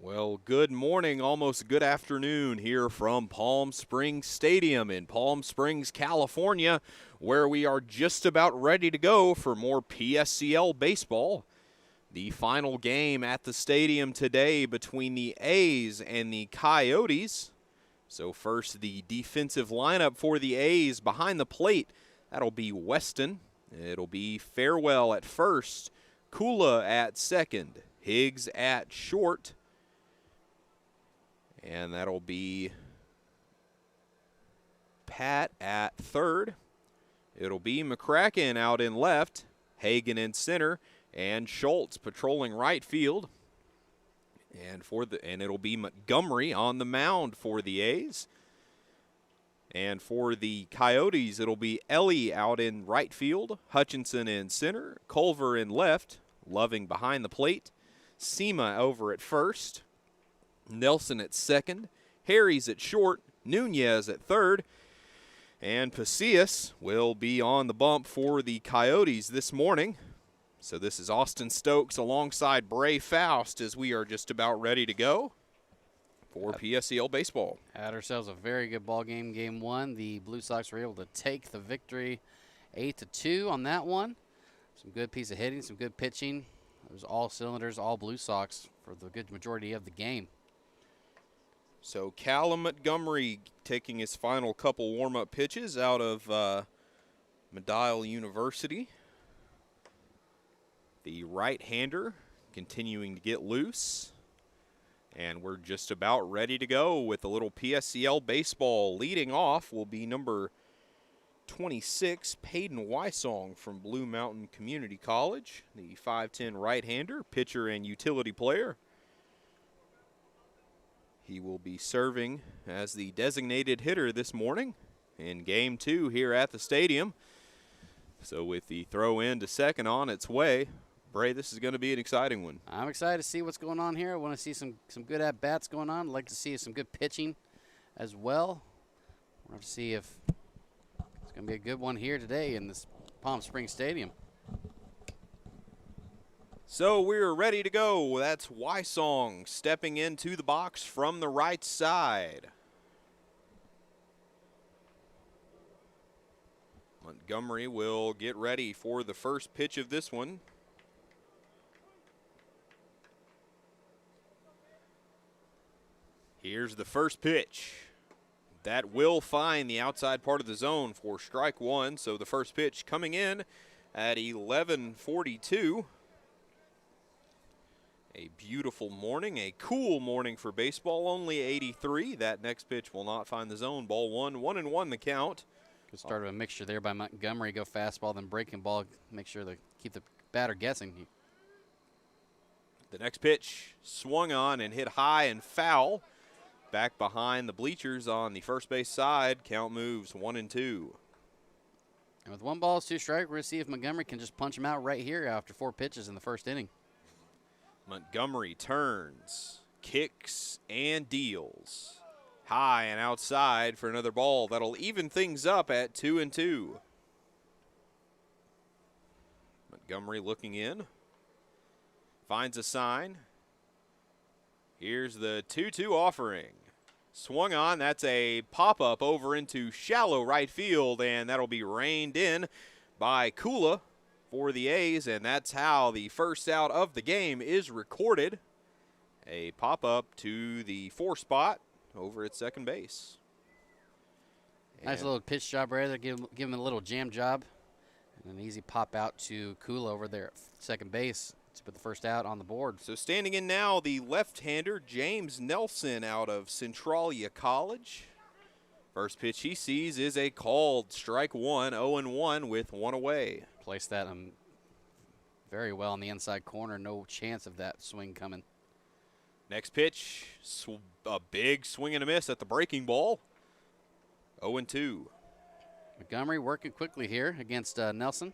Well, good morning, almost good afternoon here from Palm Springs Stadium in Palm Springs, California, where we are just about ready to go for more PSCL baseball. The final game at the stadium today between the A's and the Coyotes. So first, the defensive lineup for the A's behind the plate. That'll be Weston. It'll be Farewell at first, Kula at second, Higgs at short, and that'll be Pat at third. It'll be McCracken out in left, Hagan in center, and Schultz patrolling right field. And it'll be Montgomery on the mound for the A's. And for the Coyotes, it'll be Ellie out in right field, Hutchinson in center, Culver in left, Loving behind the plate, Sema over at first, Nelson at second, Harry's at short, Nunez at third, and Pacius will be on the bump for the Coyotes this morning. So this is Austin Stokes alongside Brae Foust as we are just about ready to go for PSCL baseball. Had ourselves a very good ball game, game one. The Blue Sox were able to take the victory 8-2 on that one. Some good piece of hitting, some good pitching. It was all cylinders, all Blue Sox for the good majority of the game. So Callum Montgomery taking his final couple warm-up pitches out of Medill University. The right-hander continuing to get loose. And we're just about ready to go with a little PSCL baseball. Leading off will be number 26, Peyton Wysong from Blue Mountain Community College, the 5'10 right-hander, pitcher and utility player. He will be serving as the designated hitter this morning in Game 2 here at the stadium. So with the throw in to second on its way, Brae, this is going to be an exciting one. I'm excited to see what's going on here. I want to see some good at-bats going on. I'd like to see some good pitching as well. We'll have to see if it's going to be a good one here today in this Palm Springs Stadium. So we're ready to go. That's Wysong stepping into the box from the right side. Montgomery will get ready for the first pitch of this one. Here's the first pitch. That will find the outside part of the zone for strike one. So the first pitch coming in at 11:42. A beautiful morning, a cool morning for baseball, only 83. That next pitch will not find the zone. Ball one, 1-1 the count. Good start of a mixture there by Montgomery. Go fastball, then breaking ball. Make sure to keep the batter guessing. The next pitch swung on and hit high and foul. Back behind the bleachers on the first base side. Count moves 1-2. And with 1 ball, 2 strikes, we're going to see if Montgomery can just punch him out right here after 4 pitches in the first inning. Montgomery turns, kicks, and deals. High and outside for another ball. That'll even things up at 2-2. Montgomery looking in. Finds a sign. Here's the 2-2 offering. Swung on. That's a pop-up over into shallow right field, and that'll be reined in by Kula for the A's, and that's how the first out of the game is recorded. A pop-up to the 4 spot over at second base. Nice little pitch job right there. Give him a little jam job. And an easy pop out to Kula over there at second base to put the first out on the board. So standing in now, the left-hander, James Nelson out of Centralia College. First pitch he sees is a called strike one, 0-1 with 1 away. Placed that very well on the inside corner. No chance of that swing coming. Next pitch, a big swing and a miss at the breaking ball. 0-2. Montgomery working quickly here against Nelson.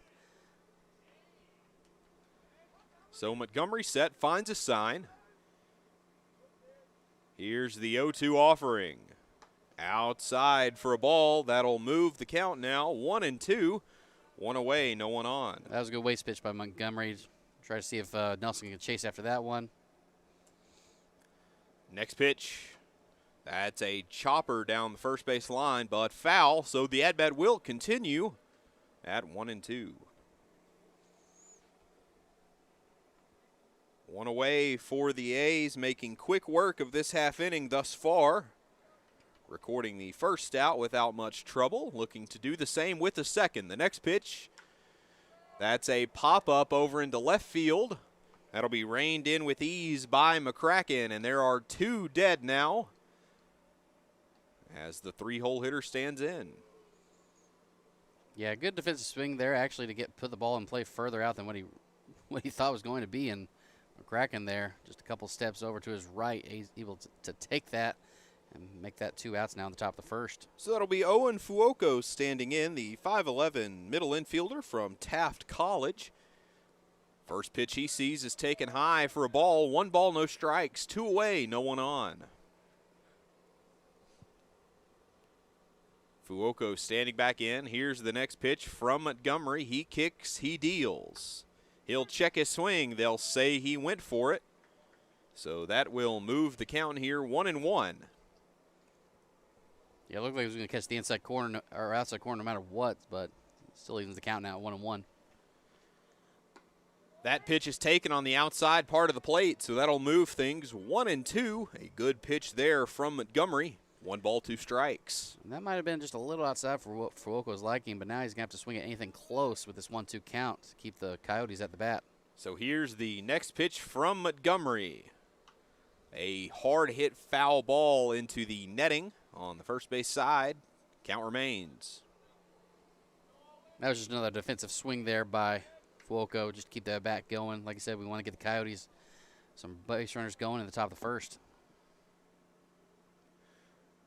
So Montgomery set, finds a sign. Here's the 0-2 offering. Outside for a ball. That'll move the count now. 1-2. 1 away, no one on. That was a good waste pitch by Montgomery. Try to see if Nelson can chase after that one. Next pitch. That's a chopper down the first base line, but foul, so the at-bat will continue at 1-2. One away for the A's, making quick work of this half inning thus far. Recording the first out without much trouble, looking to do the same with the second. The next pitch, that's a pop-up over into left field. That'll be reined in with ease by McCracken, and there are 2 dead now as the 3-hole hitter stands in. Yeah, good defensive swing there actually to put the ball in play further out than what he thought was going to be, and McCracken there just a couple steps over to his right. He's able to take that and make that 2 outs now in the top of the first. So that'll be Owen Fuoco standing in, the 5'11" middle infielder from Taft College. First pitch he sees is taken high for a ball. 1 ball, no strikes. 2 away, no one on. Fuoco standing back in. Here's the next pitch from Montgomery. He kicks, he deals. He'll check his swing. They'll say he went for it. So that will move the count here 1-1. Yeah, it looked like he was going to catch the inside corner or outside corner no matter what, but still evens the count now at 1-1. That pitch is taken on the outside part of the plate, so that'll move things 1-2. A good pitch there from Montgomery. 1 ball, 2 strikes. And that might have been just a little outside for what Fuoco's liking, but now he's going to have to swing at anything close with this 1-2 count to keep the Coyotes at the bat. So here's the next pitch from Montgomery. A hard hit foul ball into the netting on the first base side. Count remains. That was just another defensive swing there by Fuoco, just to keep that bat going. Like I said, we want to get the Coyotes some base runners going in the top of the first.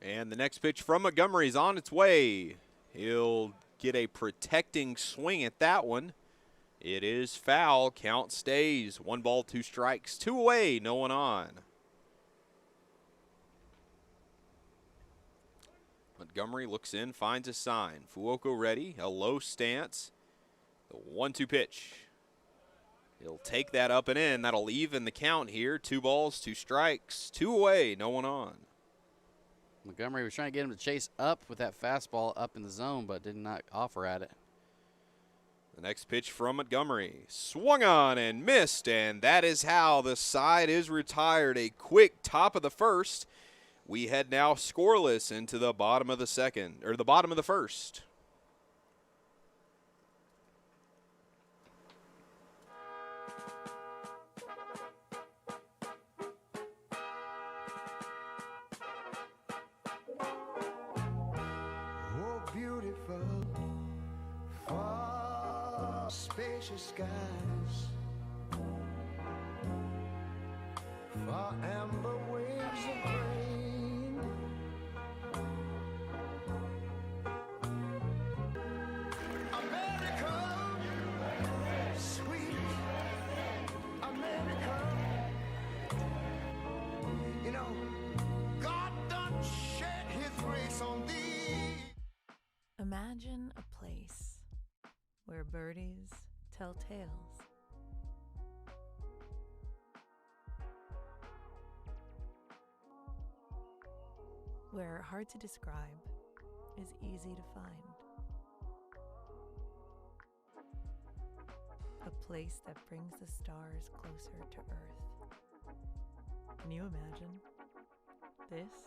And the next pitch from Montgomery is on its way. He'll get a protecting swing at that one. It is foul. Count stays. 1 ball, 2 strikes. 2 away, no one on. Montgomery looks in, finds a sign. Fuoco ready, a low stance. The 1-2 pitch. He'll take that up and in. That'll even the count here. 2 balls, 2 strikes. 2 away, no one on. Montgomery was trying to get him to chase up with that fastball up in the zone, but did not offer at it. The next pitch from Montgomery. Swung on and missed, and that is how the side is retired. A quick top of the first. We head now scoreless into the bottom of the second, or the bottom of the first. Spacious skies, far amber waves of grain, America, sweet America. You know, God done shed his grace on thee. Imagine a place where birdies tell tales. Where hard to describe is easy to find. A place that brings the stars closer to Earth. Can you imagine? This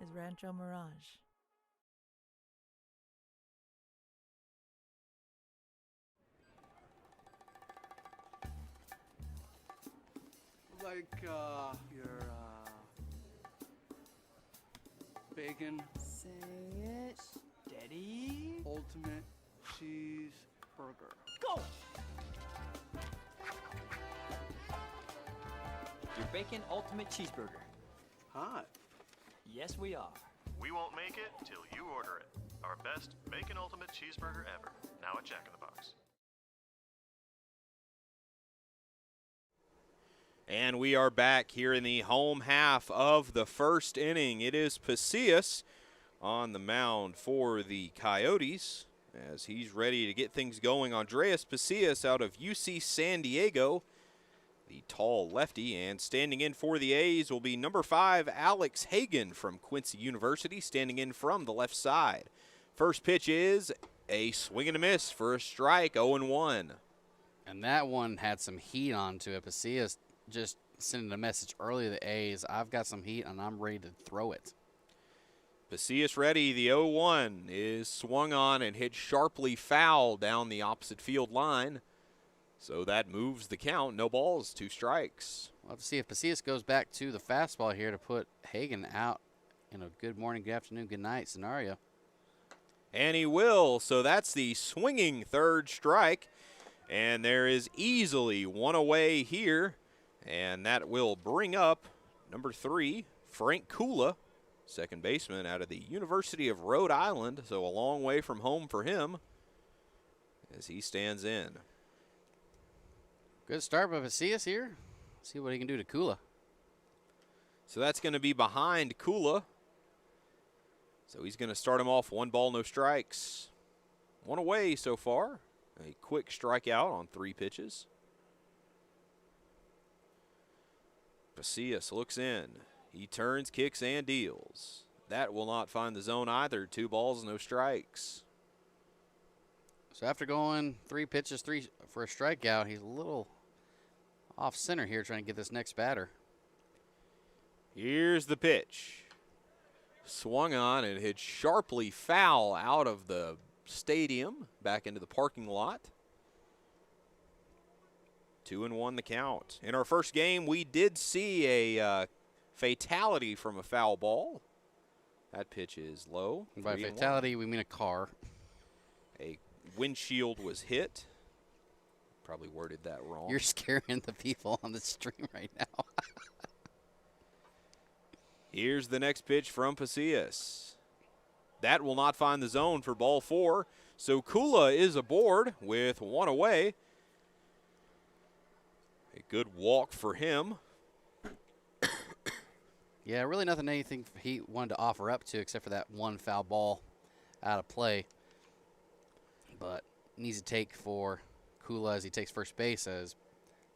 is Rancho Mirage. Like your bacon Say it. steady ultimate cheeseburger. Go! Your bacon ultimate cheeseburger. Hot. Yes, we are. We won't make it till you order it. Our best bacon ultimate cheeseburger ever. Now at Jack in the Box. And we are back here in the home half of the first inning. It is Pasillas on the mound for the Coyotes as he's ready to get things going. Andreas Pasillas out of UC San Diego, the tall lefty. And standing in for the A's will be number 5, Alex Hagan from Quincy University, standing in from the left side. First pitch is a swing and a miss for a strike, 0-1. And that one had some heat onto it. Pasillas just sending a message early to the A's. I've got some heat, and I'm ready to throw it. Pasillas ready. The 0-1 is swung on and hit sharply foul down the opposite field line. So that moves the count. No balls, 2 strikes. We'll have to see if Pasillas goes back to the fastball here to put Hagan out in a good morning, good afternoon, good night scenario. And he will. So that's the swinging third strike. And there is easily one away here. And that will bring up number 3, Frank Kula, second baseman out of the University of Rhode Island. So a long way from home for him as he stands in. Good start by Pasillas here. See what he can do to Kula. So that's going to be behind Kula. So he's going to start him off 1 ball, no strikes. 1 away so far. A quick strikeout on 3 pitches. Pasillas looks in. He turns, kicks, and deals. That will not find the zone either. 2 balls, no strikes. So after going 3 pitches, 3 for a strikeout, he's a little off center here trying to get this next batter. Here's the pitch. Swung on and hit sharply foul out of the stadium back into the parking lot. 2-1 the count. In our first game, we did see a fatality from a foul ball. That pitch is low. And by fatality, we mean a car. A windshield was hit. Probably worded that wrong. You're scaring the people on the stream right now. Here's the next pitch from Pasillas. That will not find the zone for ball 4. So Kula is aboard with 1 away. A good walk for him. Yeah, really anything he wanted to offer up to except for that 1 foul ball out of play. But needs to take for Kula as he takes first base, as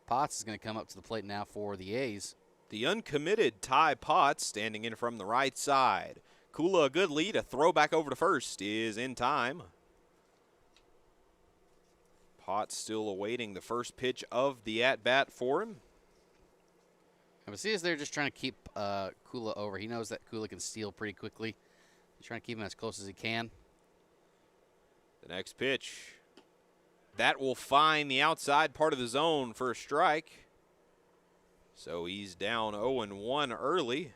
Potts is going to come up to the plate now for the A's. The uncommitted Ty Potts standing in from the right side. Kula, a good lead. A throw back over to first is in time. Potts still awaiting the first pitch of the at-bat for him. And Pasillas there just trying to keep Kula over. He knows that Kula can steal pretty quickly. He's trying to keep him as close as he can. The next pitch. That will find the outside part of the zone for a strike. So he's down 0-1 early.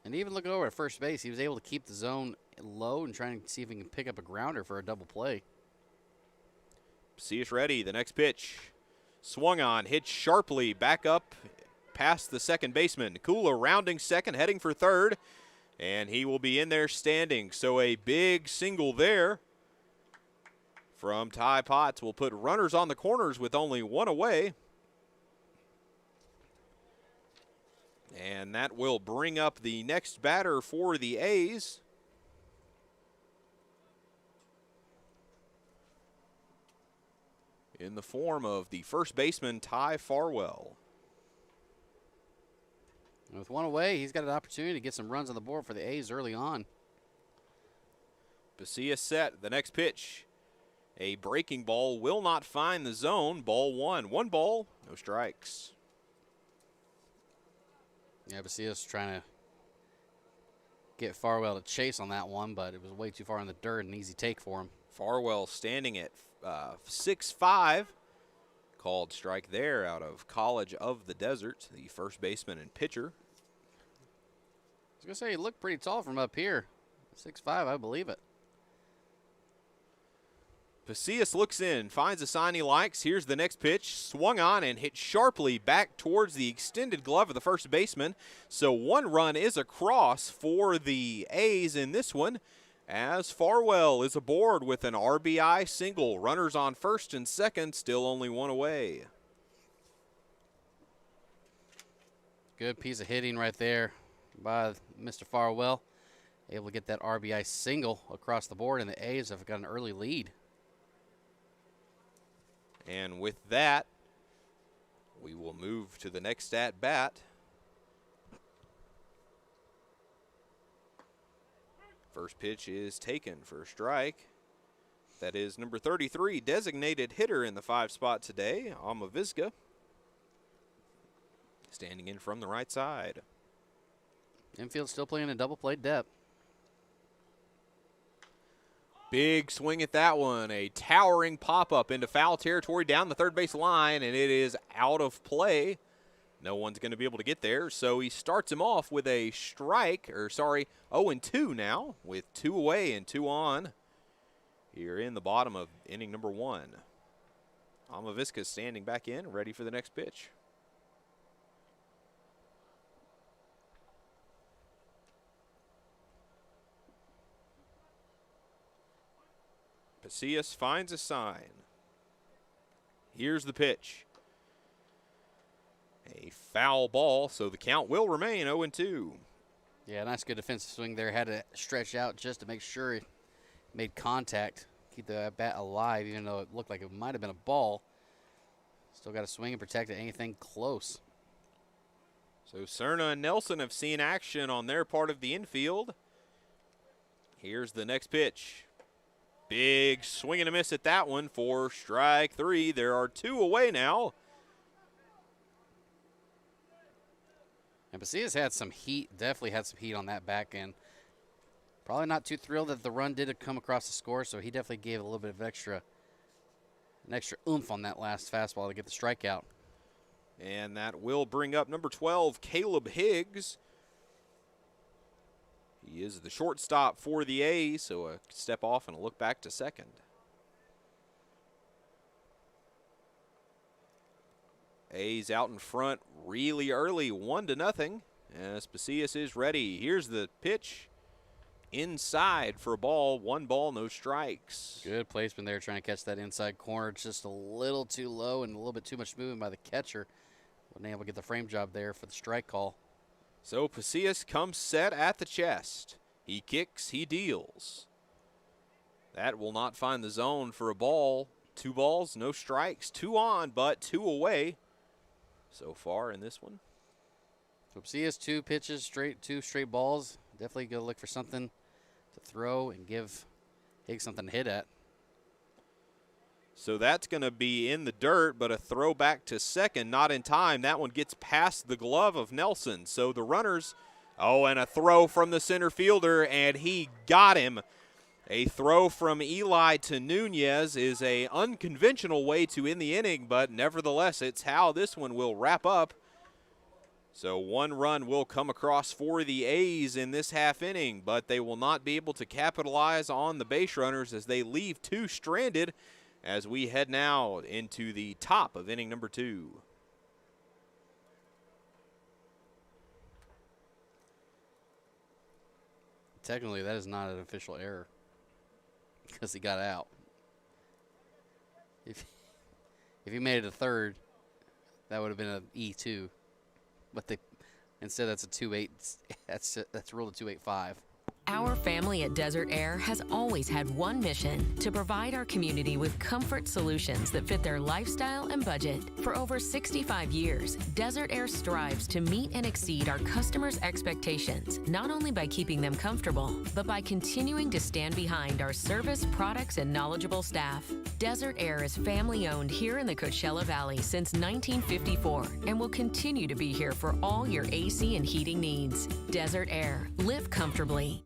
And even looking over at first base, he was able to keep the zone low and trying to see if he can pick up a grounder for a double play. Pasillas ready. The next pitch. Swung on, hit sharply back up past the second baseman. Kula rounding second, heading for third. And he will be in there standing. So a big single there from Ty Potts will put runners on the corners with only 1 away. And that will bring up the next batter for the A's. In the form of the first baseman, Ty Farwell. And with 1 away, he's got an opportunity to get some runs on the board for the A's early on. Pasillas set. The next pitch. A breaking ball will not find the zone. Ball 1. 1 ball, no strikes. Yeah, Pasillas trying to get Farwell to chase on that one, but it was way too far in the dirt, an easy take for him. Farwell standing at 6'5". Called strike there out of College of the Desert, the first baseman and pitcher. I was going to say, he looked pretty tall from up here. 6'5", I believe it. Pasillas looks in, finds a sign he likes. Here's the next pitch. Swung on and hit sharply back towards the extended glove of the first baseman. So 1 run is across for the A's in this one, as Farwell is aboard with an RBI single. Runners on first and second, still only 1 away. Good piece of hitting right there by Mr. Farwell. Able to get that RBI single across the board, and the A's have got an early lead. And with that, We will move to the next at bat. First pitch is taken for a strike. That is number 33, designated hitter in the 5 spot today, Amaviska. Standing in from the right side. Infield still playing a double play depth. Big swing at that one. A towering pop-up into foul territory down the third base line, and it is out of play. No one's going to be able to get there, so he starts him off with a strike, 0-2 now, with 2 away and 2 on. Here in the bottom of inning number 1. Amaviska standing back in, ready for the next pitch. Pasillas finds a sign. Here's the pitch. A foul ball, so the count will remain 0-2. Yeah, nice good defensive swing there. Had to stretch out just to make sure he made contact, keep the bat alive, even though it looked like it might have been a ball. Still got to swing and protect anything close. So Cerna and Nelson have seen action on their part of the infield. Here's the next pitch. Big swing and a miss at that one for strike 3. There are 2 away now. And Pasillas had some heat, definitely had some heat on that back end. Probably not too thrilled that the run did come across the score, so he definitely gave a little bit of an extra oomph on that last fastball to get the strikeout. And that will bring up number 12, Caleb Higgs. He is the shortstop for the A's, so a step off and a look back to second. A's out in front really early, 1-0. As Pasillas is ready. Here's the pitch. Inside for a ball. 1 ball, no strikes. Good placement there, trying to catch that inside corner. Just a little too low and a little bit too much movement by the catcher. Wasn't able to get the frame job there for the strike call. So Pasillas comes set at the chest. He kicks, he deals. That will not find the zone for a ball. 2 balls, no strikes. 2 on, but 2 away so far in this one. So Pasillas, 2 pitches, 2 straight balls. Definitely go look for something to throw and give Higgs something to hit at. So that's going to be in the dirt, but a throw back to second, not in time. That one gets past the glove of Nelson. So the runners, and a throw from the center fielder, and he got him. A throw from Eli to Nunez is a unconventional way to end the inning, but nevertheless, it's how this one will wrap up. So 1 run will come across for the A's in this half inning, but they will not be able to capitalize on the base runners as they leave 2 stranded as we head now into the top of inning number 2. Technically, that is not an official error because he got out. If he made it a third, that would have been an E2. But instead that's a 2.8. That's ruled a 2.85. Our family at Desert Air has always had one mission: to provide our community with comfort solutions that fit their lifestyle and budget. For over 65 years, Desert Air strives to meet and exceed our customers' expectations, not only by keeping them comfortable, but by continuing to stand behind our service, products, and knowledgeable staff. Desert Air is family-owned here in the Coachella Valley since 1954 and will continue to be here for all your AC and heating needs. Desert Air. Live comfortably.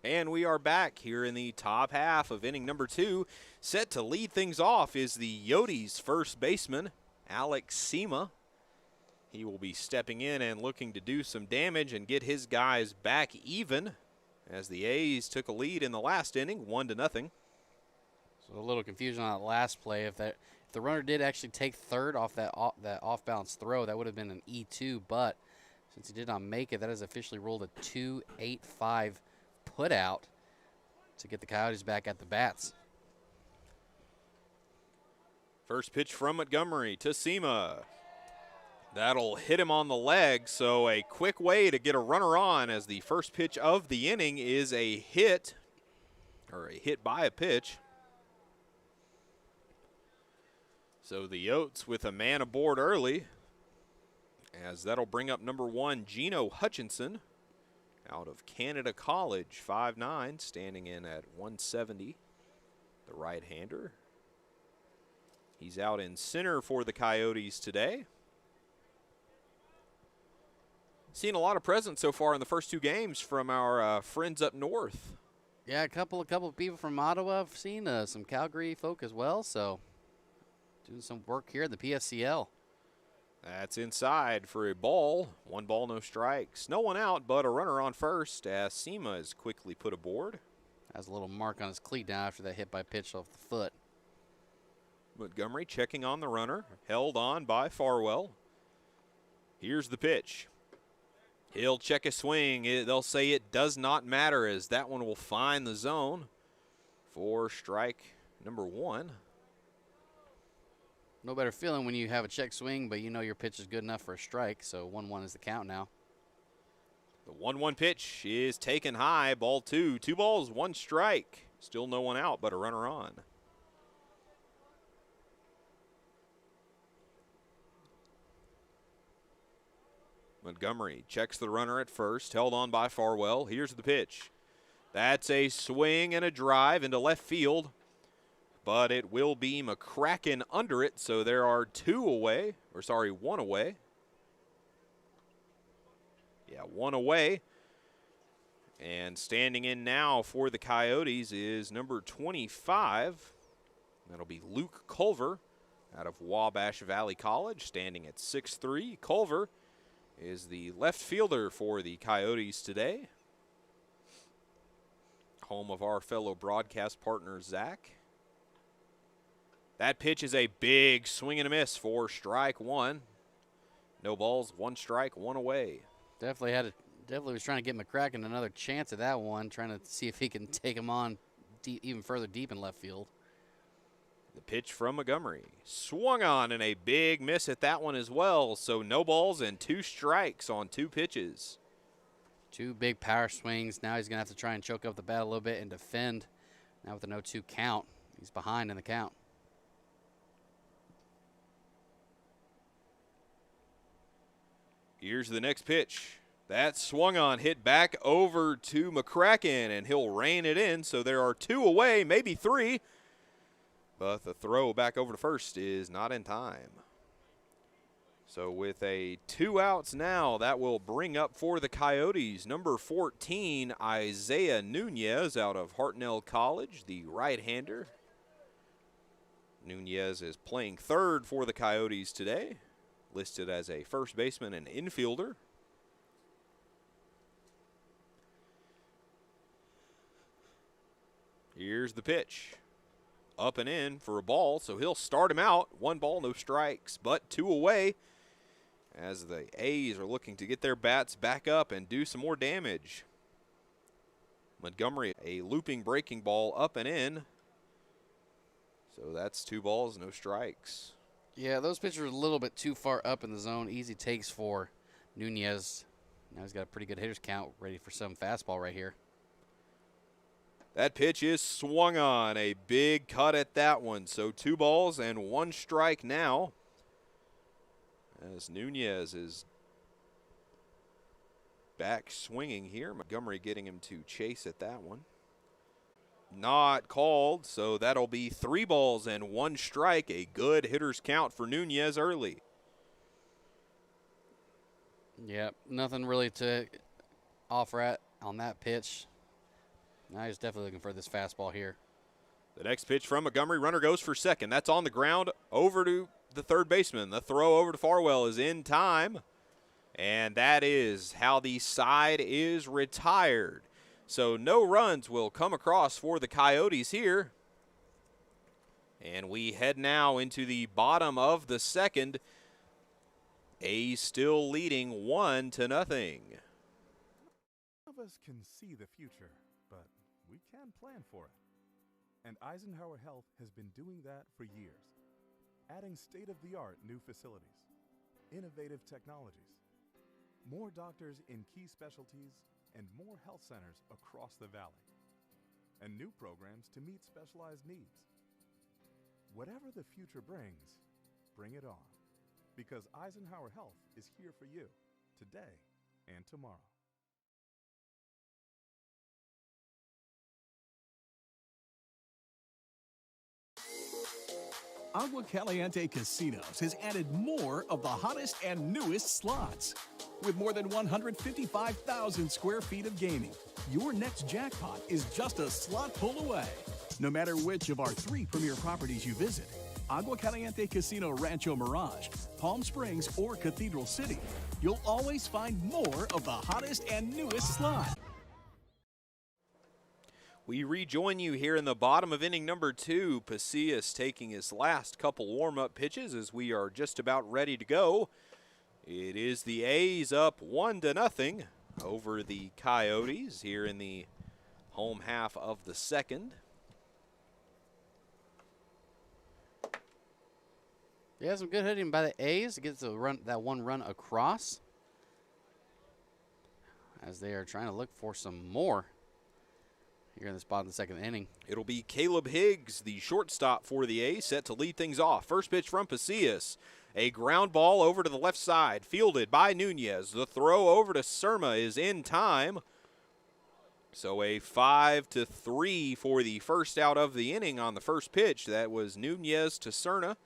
And we are back here in the top half of inning number 2. Set to lead things off is the Coyotes' first baseman, Alex Sema. He will be stepping in and looking to do some damage and get his guys back even, as the A's took a lead in the last inning, 1-0. So a little confusion on that last play. If the runner did actually take third off that off-balance throw, that would have been an E2. But since he did not make it, that is officially ruled a 2-8-5 put out to get the Coyotes back at the bats. First pitch from Montgomery to Sema. That'll hit him on the leg, so a quick way to get a runner on, as the first pitch of the inning is a hit, or a hit by a pitch. So the Yotes with a man aboard early, as that'll bring up number 1, Geno Hutchinson, out of Canada College, 5'9", standing in at 170, the right-hander. He's out in center for the Coyotes today. Seen a lot of presence so far in the first 2 games from our friends up north. Yeah, a couple of people from Ottawa. I've seen some Calgary folk as well, so doing some work here in the PSCL. That's inside for a ball. 1 ball, no strikes. No one out, but a runner on first, as Sema is quickly put aboard. Has a little mark on his cleat now after that hit by pitch off the foot. Montgomery checking on the runner, held on by Farwell. Here's the pitch. He'll check a swing. They'll say it does not matter, as that one will find the zone for strike number 1. No better feeling when you have a check swing, but you know your pitch is good enough for a strike, so 1-1 is the count now. The 1-1 pitch is taken high, ball 2. 2 balls, 1 strike. Still no one out, but a runner on. Montgomery checks the runner at first, held on by Farwell. Here's the pitch. That's a swing and a drive into left field, but it will be McCracken under it, so there are 1 away. Yeah, 1 away. And standing in now for the Coyotes is number 25. That'll be Luke Culver out of Wabash Valley College, standing at 6'3". Culver is the left fielder for the Coyotes today. Home of our fellow broadcast partner, Zach. That pitch is a big swing and a miss for strike 1. No balls, 1 strike, 1 away. Definitely was trying to get McCracken another chance at that one, trying to see if he can take him on even further deep in left field. The pitch from Montgomery. Swung on, and a big miss at that one as well. So no balls and 2 strikes on 2 pitches. 2 big power swings. Now he's going to have to try and choke up the bat a little bit and defend. Now with a 0-2 count, he's behind in the count. Here's the next pitch. That swung on, hit back over to McCracken, and he'll rein it in. So there are 2 away, maybe 3. But the throw back over to first is not in time. So with a 2 outs now, that will bring up for the Coyotes number 14, Isaiah Nunez out of Hartnell College, the right-hander. Nunez is playing third for the Coyotes today, listed as a first baseman and infielder. Here's the pitch. Up and in for a ball, so he'll start him out. 1 ball, no strikes, but 2 away, as the A's are looking to get their bats back up and do some more damage. Montgomery, a looping breaking ball up and in. So that's 2 balls, no strikes. Yeah, those pitchers are a little bit too far up in the zone. Easy takes for Nunez. Now he's got a pretty good hitter's count, ready for some fastball right here. That pitch is swung on. A big cut at that one. So 2 balls and 1 strike now, as Nunez is back swinging here. Montgomery getting him to chase at that one. Not called, so that'll be 3 balls and 1 strike. A good hitter's count for Nunez early. Yeah, nothing really to offer at on that pitch. Now he's definitely looking for this fastball here. The next pitch from Montgomery, runner goes for second. That's on the ground, over to the third baseman. The throw over to Farwell is in time. And that is how the side is retired. So no runs will come across for the Coyotes here. And we head now into the bottom of the second. A's still leading 1-0. None of us can see the future, but we can plan for it. And Eisenhower Health has been doing that for years, adding state-of-the-art new facilities, innovative technologies, more doctors in key specialties, and more health centers across the valley, and new programs to meet specialized needs. Whatever the future brings, bring it on, because Eisenhower Health is here for you today and tomorrow. Agua Caliente Casinos has added more of the hottest and newest slots. With more than 155,000 square feet of gaming, your next jackpot is just a slot pull away. No matter which of our 3 premier properties you visit, Agua Caliente Casino Rancho Mirage, Palm Springs, or Cathedral City, you'll always find more of the hottest and newest slots. We rejoin you here in the bottom of inning number 2. Pasillas taking his last couple warm-up pitches as we are just about ready to go. It is the A's up 1-0 over the Coyotes here in the home half of the second. Yeah, some good hitting by the A's. It gets that one run across as they are trying to look for some more here in the spot in the second inning. It'll be Caleb Higgs, the shortstop for the A's, set to lead things off. First pitch from Pasillas. A ground ball over to the left side, fielded by Nunez. The throw over to Surma is in time. So a 5-3 for the first out of the inning on the first pitch. That was Nunez to Cerna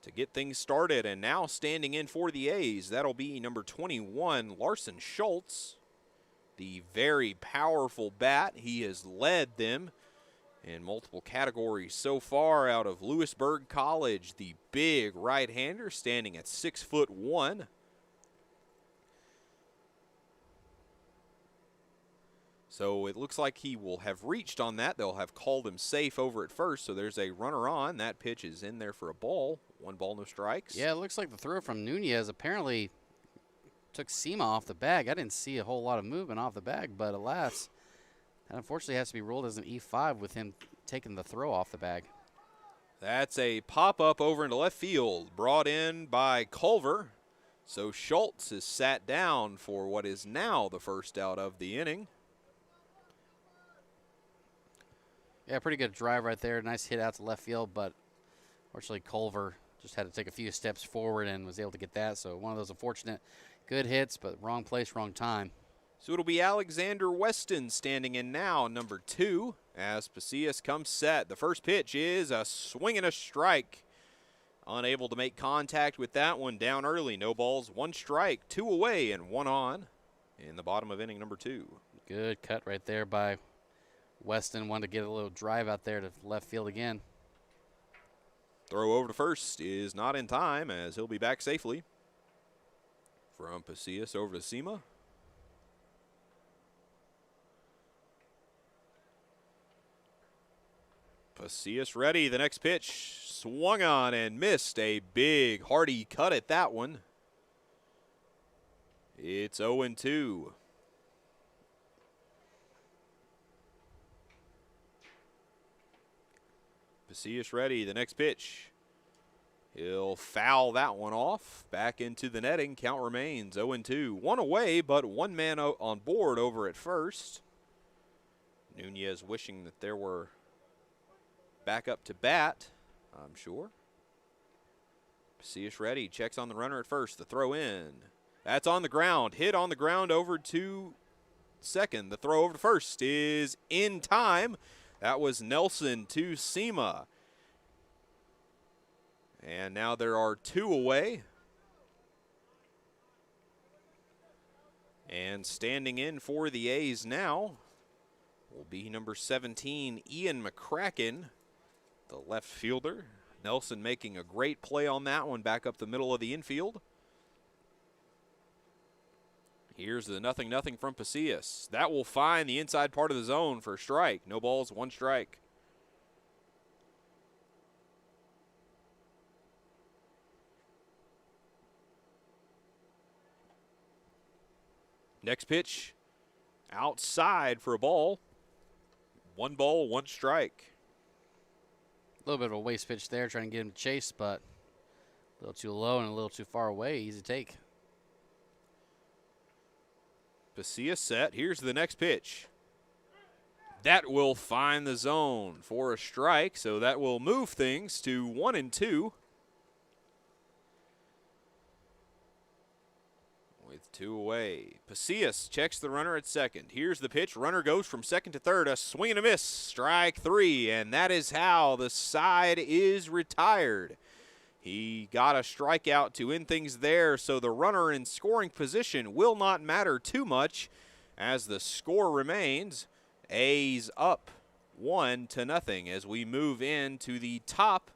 to get things started. And now standing in for the A's, that'll be number 21, Larson Schultz. The very powerful bat. He has led them in multiple categories so far out of Lewisburg College. The big right-hander standing at 6'1". So it looks like he will have reached on that. They'll have called him safe over at first. So there's a runner on. That pitch is in there for a ball. 1 ball, no strikes. Yeah, it looks like the throw from Nunez apparently took Sema off the bag. I didn't see a whole lot of movement off the bag, but alas, that unfortunately has to be ruled as an E5 with him taking the throw off the bag. That's a pop-up over into left field, brought in by Culver. So Schultz is sat down for what is now the first out of the inning. Yeah, pretty good drive right there. Nice hit out to left field, but unfortunately Culver just had to take a few steps forward and was able to get that. So one of those unfortunate good hits, but wrong place, wrong time. So it'll be Alexander Weston standing in now, number 2, as Pasillas comes set. The first pitch is a swing and a strike. Unable to make contact with that one, down early. No balls, 1 strike, 2 away, and 1 on in the bottom of inning number 2. Good cut right there by Weston. Wanted to get a little drive out there to left field again. Throw over to first is not in time as he'll be back safely. From Pasillas over to Sema. Pasillas ready. The next pitch swung on and missed. A big, hearty cut at that one. It's 0-2. Pasillas ready. The next pitch. He'll foul that one off. Back into the netting. Count remains 0-2. 1 away, but 1 man on board over at first. Nunez wishing that there were back up to bat, I'm sure. Pasillas ready. Checks on the runner at first. The throw in. That's on the ground. Hit on the ground over to second. The throw over to first is in time. That was Nelson to Sema. And now there are 2 away. And standing in for the A's now will be number 17, Ian McCracken, the left fielder. Nelson making a great play on that one back up the middle of the infield. Here's the 0-0 from Pasillas. That will find the inside part of the zone for a strike. No balls, 1 strike. Next pitch, outside for a ball. 1 ball, 1 strike. A little bit of a waste pitch there, trying to get him to chase, but a little too low and a little too far away. Easy take. Pasillas set. Here's the next pitch. That will find the zone for a strike, so that will move things to 1-2. With 2 away. Pasillas checks the runner at second. Here's the pitch. Runner goes from second to third. A swing and a miss. Strike 3, and that is how the side is retired. He got a strikeout to end things there, so the runner in scoring position will not matter too much as the score remains A's up 1-0 as we move into the top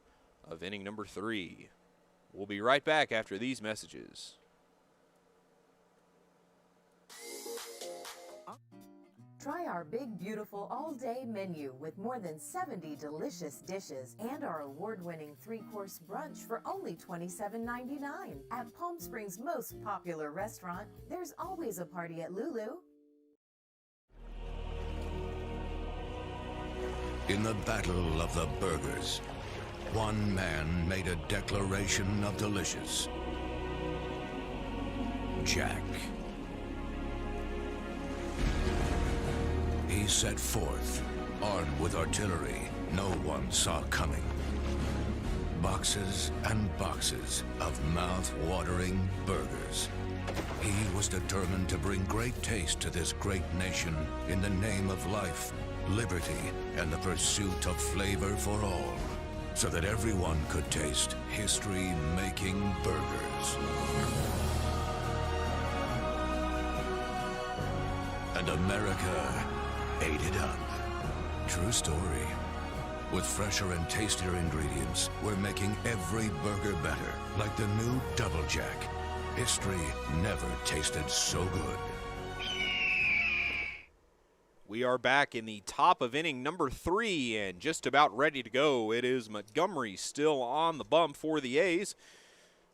of inning number 3. We'll be right back after these messages. Try our big, beautiful all-day menu with more than 70 delicious dishes and our award-winning 3-course brunch for only $27.99. At Palm Springs' most popular restaurant, there's always a party at Lulu. In the battle of the burgers, one man made a declaration of delicious. Jack. He set forth, armed with artillery no one saw coming. Boxes and boxes of mouth-watering burgers. He was determined to bring great taste to this great nation in the name of life, liberty, and the pursuit of flavor for all, so that everyone could taste history-making burgers. And America ate it up. True story. With fresher and tastier ingredients, we're making every burger better, like the new Double Jack. History never tasted so good. We are back in the top of inning number 3 and just about ready to go. It is Montgomery still on the bump for the A's.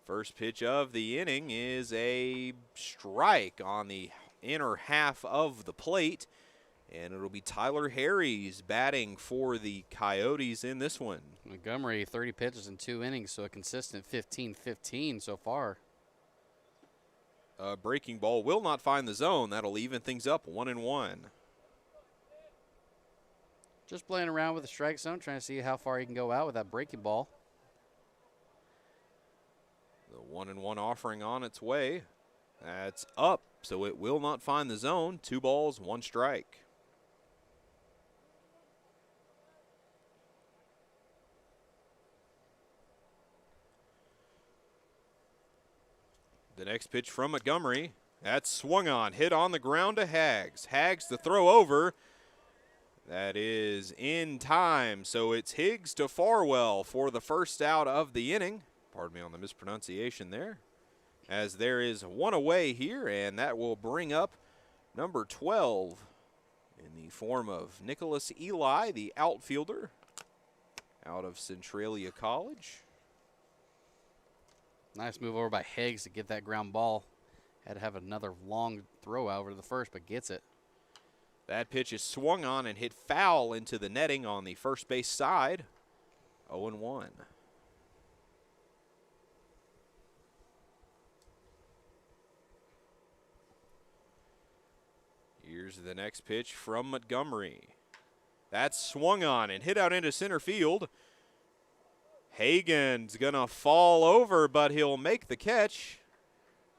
First pitch of the inning is a strike on the inner half of the plate. And it'll be Tyler Harries batting for the Coyotes in this one. Montgomery, 30 pitches in 2 innings, so a consistent 15-15 so far. Breaking ball will not find the zone. That'll even things up 1-1. Just playing around with the strike zone, trying to see how far he can go out with that breaking ball. The 1-1 offering on its way. That's up, so it will not find the zone. 2 balls, 1 strike. The next pitch from Montgomery. That's swung on, hit on the ground to Hags. Hags the throw over. That is in time, so it's Higgs to Farwell for the first out of the inning. Pardon me on the mispronunciation there. As there is 1 away here, and that will bring up number 12 in the form of Nicholas Eli, the outfielder out of Centralia College. Nice move over by Higgs to get that ground ball. Had to have another long throw out over to the first, but gets it. That pitch is swung on and hit foul into the netting on the first base side. 0-1. Here's the next pitch from Montgomery. That's swung on and hit out into center field. Hagen's going to fall over, but he'll make the catch.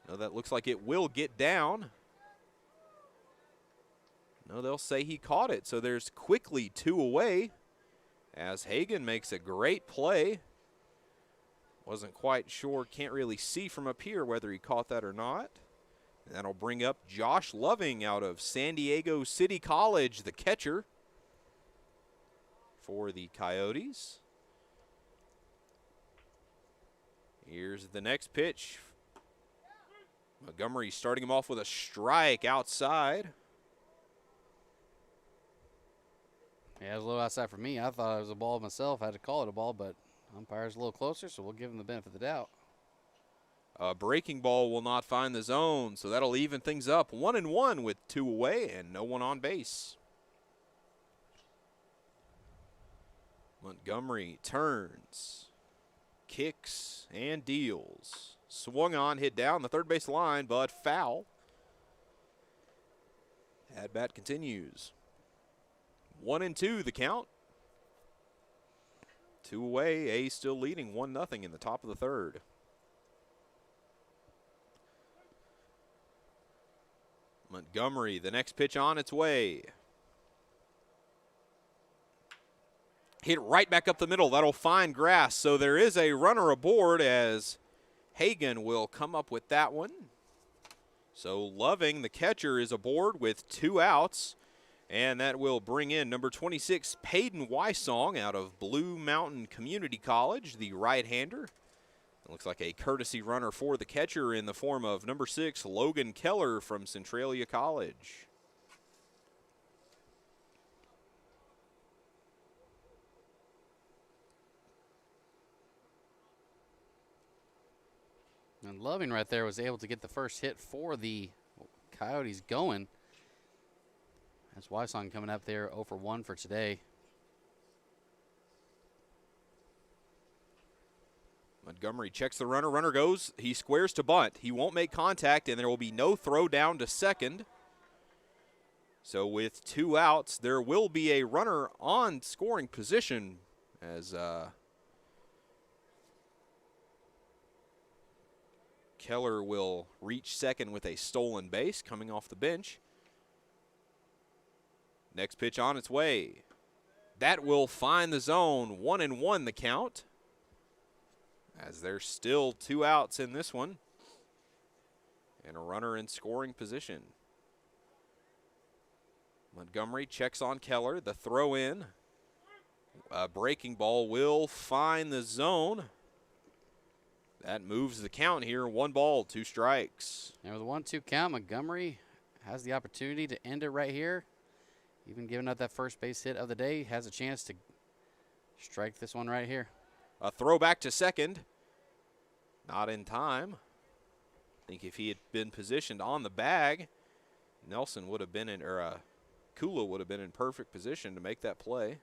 No, that looks like it will get down. No, they'll say he caught it, so there's quickly 2 away as Hagen makes a great play. Wasn't quite sure, can't really see from up here whether he caught that or not. And that'll bring up Josh Loving out of San Diego City College, the catcher for the Coyotes. Here's the next pitch. Montgomery starting him off with a strike outside. Yeah, it was a little outside for me. I thought it was a ball myself. I had to call it a ball, but umpire's a little closer, so we'll give him the benefit of the doubt. A breaking ball will not find the zone, so that'll even things up. 1-1 with 2 away and no one on base. Montgomery turns, kicks, and deals. Swung on, hit down the third base line, but foul. At bat continues. 1-2 the count. 2 away. A's still leading 1-0 in the top of the third. Montgomery, the next pitch on its way. Hit right back up the middle. That'll find grass. So there is a runner aboard as Hagan will come up with that one. So Loving, the catcher, is aboard with 2 outs. And that will bring in number 26, Peyton Wysong out of Blue Mountain Community College, the right-hander. It looks like a courtesy runner for the catcher in the form of number 6, Logan Keller from Centralia College. And Loving right there was able to get the first hit for the Coyotes going. That's Wysong coming up there 0 for 1 for today. Montgomery checks the runner. Runner goes. He squares to bunt. He won't make contact, and there will be no throw down to second. So with 2 outs, there will be a runner on scoring position as Keller will reach second with a stolen base coming off the bench. Next pitch on its way. That will find the zone. 1-1 the count. As there's still 2 outs in this one. And a runner in scoring position. Montgomery checks on Keller. The throw in. A breaking ball will find the zone. That moves the count here. 1 ball, 2 strikes. And with a 1-2 count, Montgomery has the opportunity to end it right here. Even giving up that first base hit of the day, has a chance to strike this one right here. A throw back to second. Not in time. I think if he had been positioned on the bag, Nelson would have been in, or Kula would have been in perfect position to make that play.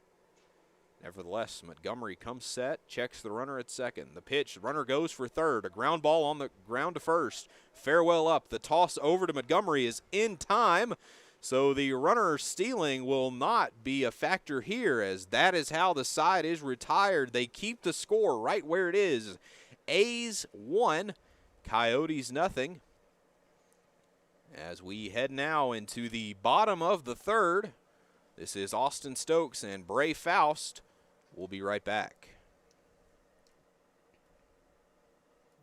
Nevertheless, Montgomery comes set, checks the runner at second. The pitch, the runner goes for third. A ground ball on the ground to first. Farewell up. The toss over to Montgomery is in time. So the runner stealing will not be a factor here, as that is how the side is retired. They keep the score right where it is. A's 1, Coyotes 0. As we head now into the bottom of the third, this is Austin Stokes and Brae Foust. We'll be right back.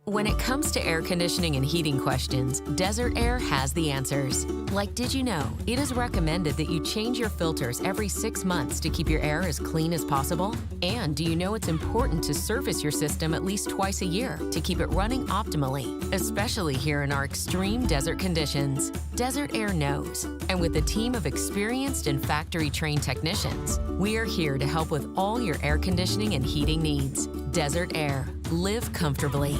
When it comes to air conditioning and heating questions, Desert Air has the answers. Like, did you know it is recommended that you change your filters every 6 months to keep your air as clean as possible? And do you know it's important to service your system at least twice a year to keep it running optimally, especially here in our extreme desert conditions? Desert Air knows. And with a team of experienced and factory-trained technicians, we are here to help with all your air conditioning and heating needs. Desert Air. Live comfortably.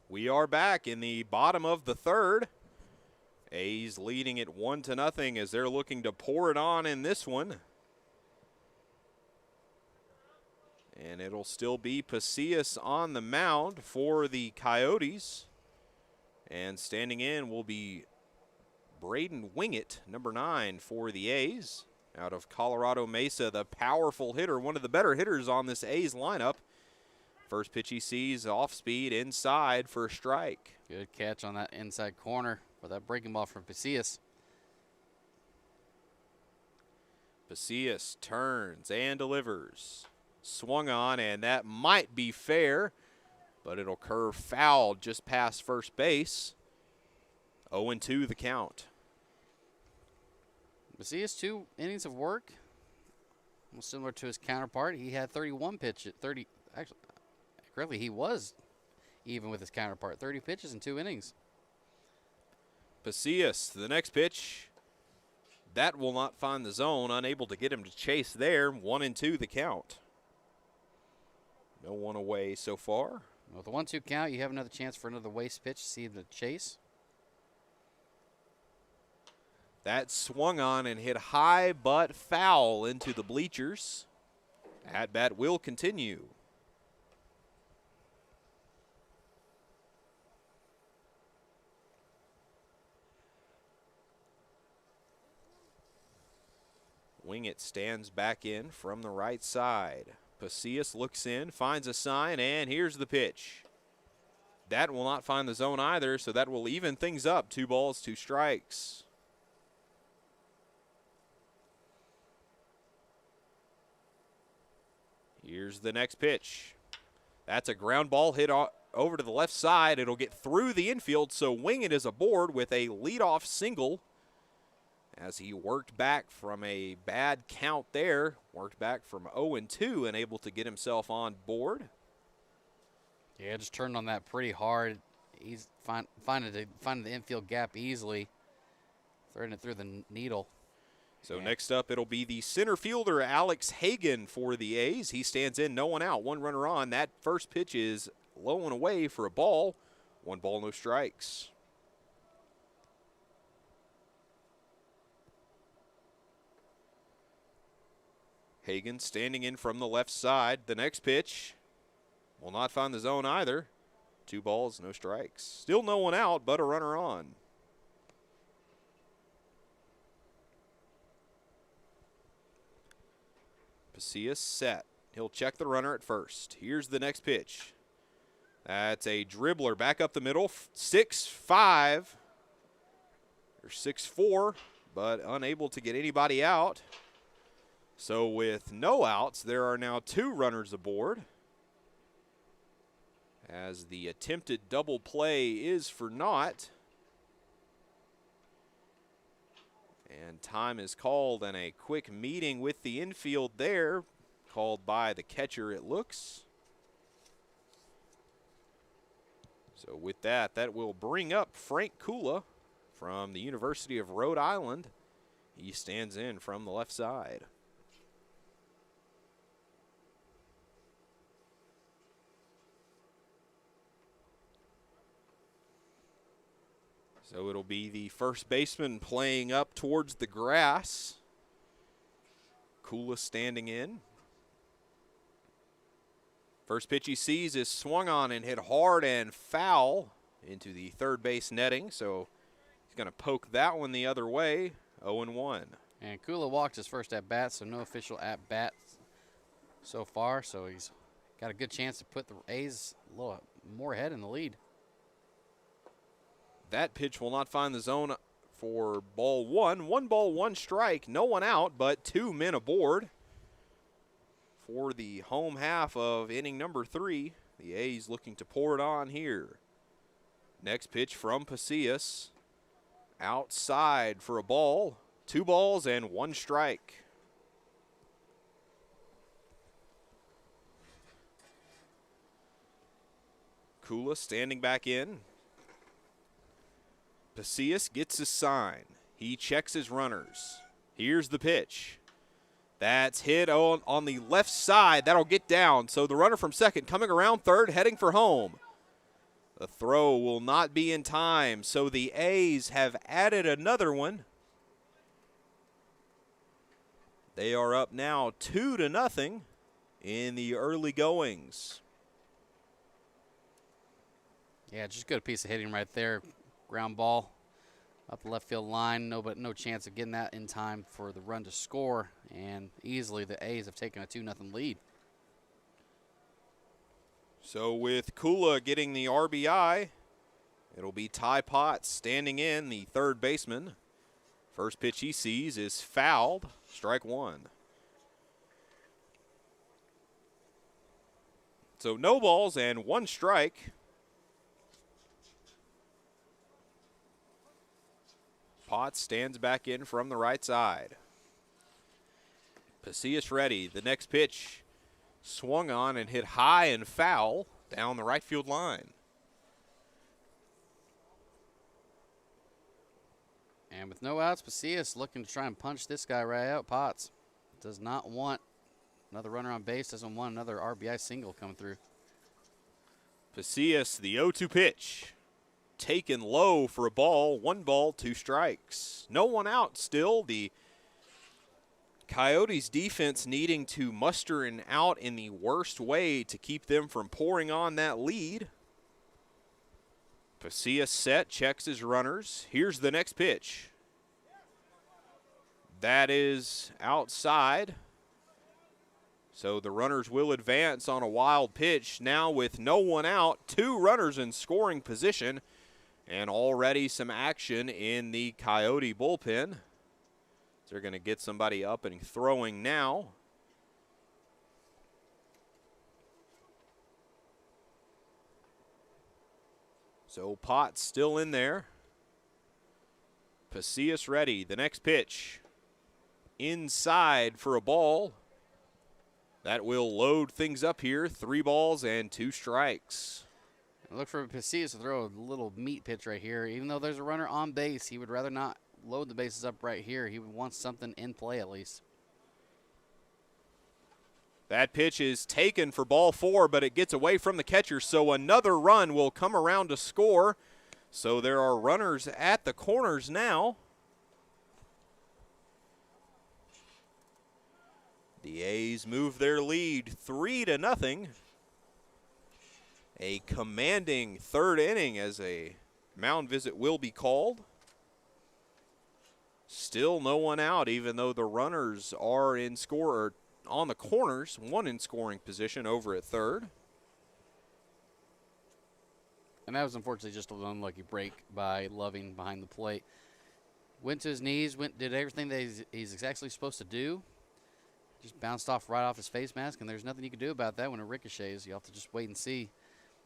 We are back in the bottom of the third. A's leading it 1-0 as they're looking to pour it on in this one. And it'll still be Pasillas on the mound for the Coyotes. And standing in will be Braden Wingett, number 9 for the A's. Out of Colorado Mesa, the powerful hitter, one of the better hitters on this A's lineup. First pitch he sees, off speed, inside for a strike. Good catch on that inside corner for that breaking ball from Pasillas. Pasillas turns and delivers. Swung on, and that might be fair, but it'll curve foul just past first base. 0-2 the count. Pasillas 2 innings of work, almost similar to his counterpart. He had 31 pitches, 30, actually, correctly, he was even with his counterpart. 30 pitches in 2 innings. Pasillas, the next pitch. That will not find the zone. Unable to get him to chase there. 1-2 the count. No one away so far. With a 1-2 count, you have another chance for another waste pitch to see him to chase. That swung on and hit high but foul into the bleachers. At bat will continue. Wingett stands back in from the right side. Pasillas looks in, finds a sign, and here's the pitch. That will not find the zone either, so that will even things up. 2 balls, 2 strikes. Here's the next pitch. That's a ground ball hit over to the left side. It'll get through the infield, so Wingett is aboard with a leadoff single as he worked back from a bad count there, worked back from 0-2 and able to get himself on board. Yeah, just turned on that pretty hard. He's finding the infield gap easily, threading it through the needle. So next up, it'll be the center fielder, Alex Hagan, for the A's. He stands in, no one out, 1 runner on. That first pitch is low and away for a ball. 1 ball, no strikes. Hagan standing in from the left side. The next pitch will not find the zone either. 2 balls, no strikes. Still no one out, but a runner on. Pasillas set. He'll check the runner at first. Here's the next pitch. That's a dribbler back up the middle. 6-5 or 6-4, but unable to get anybody out. So with no outs, there are now 2 runners aboard, as the attempted double play is for naught. And time is called, and a quick meeting with the infield there, called by the catcher, it looks. So with that, that will bring up Frank Kula from the University of Rhode Island. He stands in from the left side. So it'll be the first baseman playing up towards the grass. Kula standing in. First pitch he sees is swung on and hit hard and foul into the third base netting. So he's going to poke that one the other way. 0-1. And Kula walked his first at bat, so no official at bat so far. So he's got a good chance to put the A's a little more ahead in the lead. That pitch will not find the zone for ball 1. 1 ball, 1 strike. No one out, but 2 men aboard for the home half of inning number 3. The A's looking to pour it on here. Next pitch from Pasillas. Outside for a ball. 2 balls and 1 strike. Kula standing back in. Pasillas gets his sign. He checks his runners. Here's the pitch. That's hit on the left side. That'll get down. So the runner from second coming around third, heading for home. The throw will not be in time. So the A's have added another one. They are up now 2-0 in the early goings. Yeah, just good piece of hitting right there. Ground ball up the left field line. No chance of getting that in time for the run to score. And easily the A's have taken a 2-0 lead. So with Kula getting the RBI, it'll be Ty Potts standing in, the third baseman. First pitch he sees is fouled, strike one. So no balls and one strike. Potts stands back in from the right side. Pasillas ready. The next pitch swung on and hit high and foul down the right field line. And with no outs, Pasillas looking to try and punch this guy right out. Potts does not want another runner on base, doesn't want another RBI single coming through. Pasillas, the 0-2 pitch. Taken low for a ball. 1 ball, 2 strikes. No one out still. The Coyotes defense needing to muster an out in the worst way to keep them from pouring on that lead. Pasillas set, checks his runners. Here's the next pitch. That is outside. So the runners will advance on a wild pitch. Now with no one out, 2 runners in scoring position, and already some action in the Coyote bullpen. They're going to get somebody up and throwing now. So Potts still in there. Pasillas ready. The next pitch. Inside for a ball. That will load things up here. 3 balls and 2 strikes. Look for Pasillas to throw a little meat pitch right here. Even though there's a runner on base, he would rather not load the bases up right here. He would want something in play at least. That pitch is taken for ball 4, but it gets away from the catcher, so another run will come around to score. So there are runners at the corners now. The A's move their lead 3-0. A commanding third inning as a mound visit will be called. Still no one out, even though the runners are in score on the corners, 1 in scoring position over at third. And that was unfortunately just an unlucky break by Loving behind the plate. Went to his knees, did everything that he's actually supposed to do. Just bounced off right off his face mask, and there's nothing you can do about that when it ricochets. You have to just wait and see.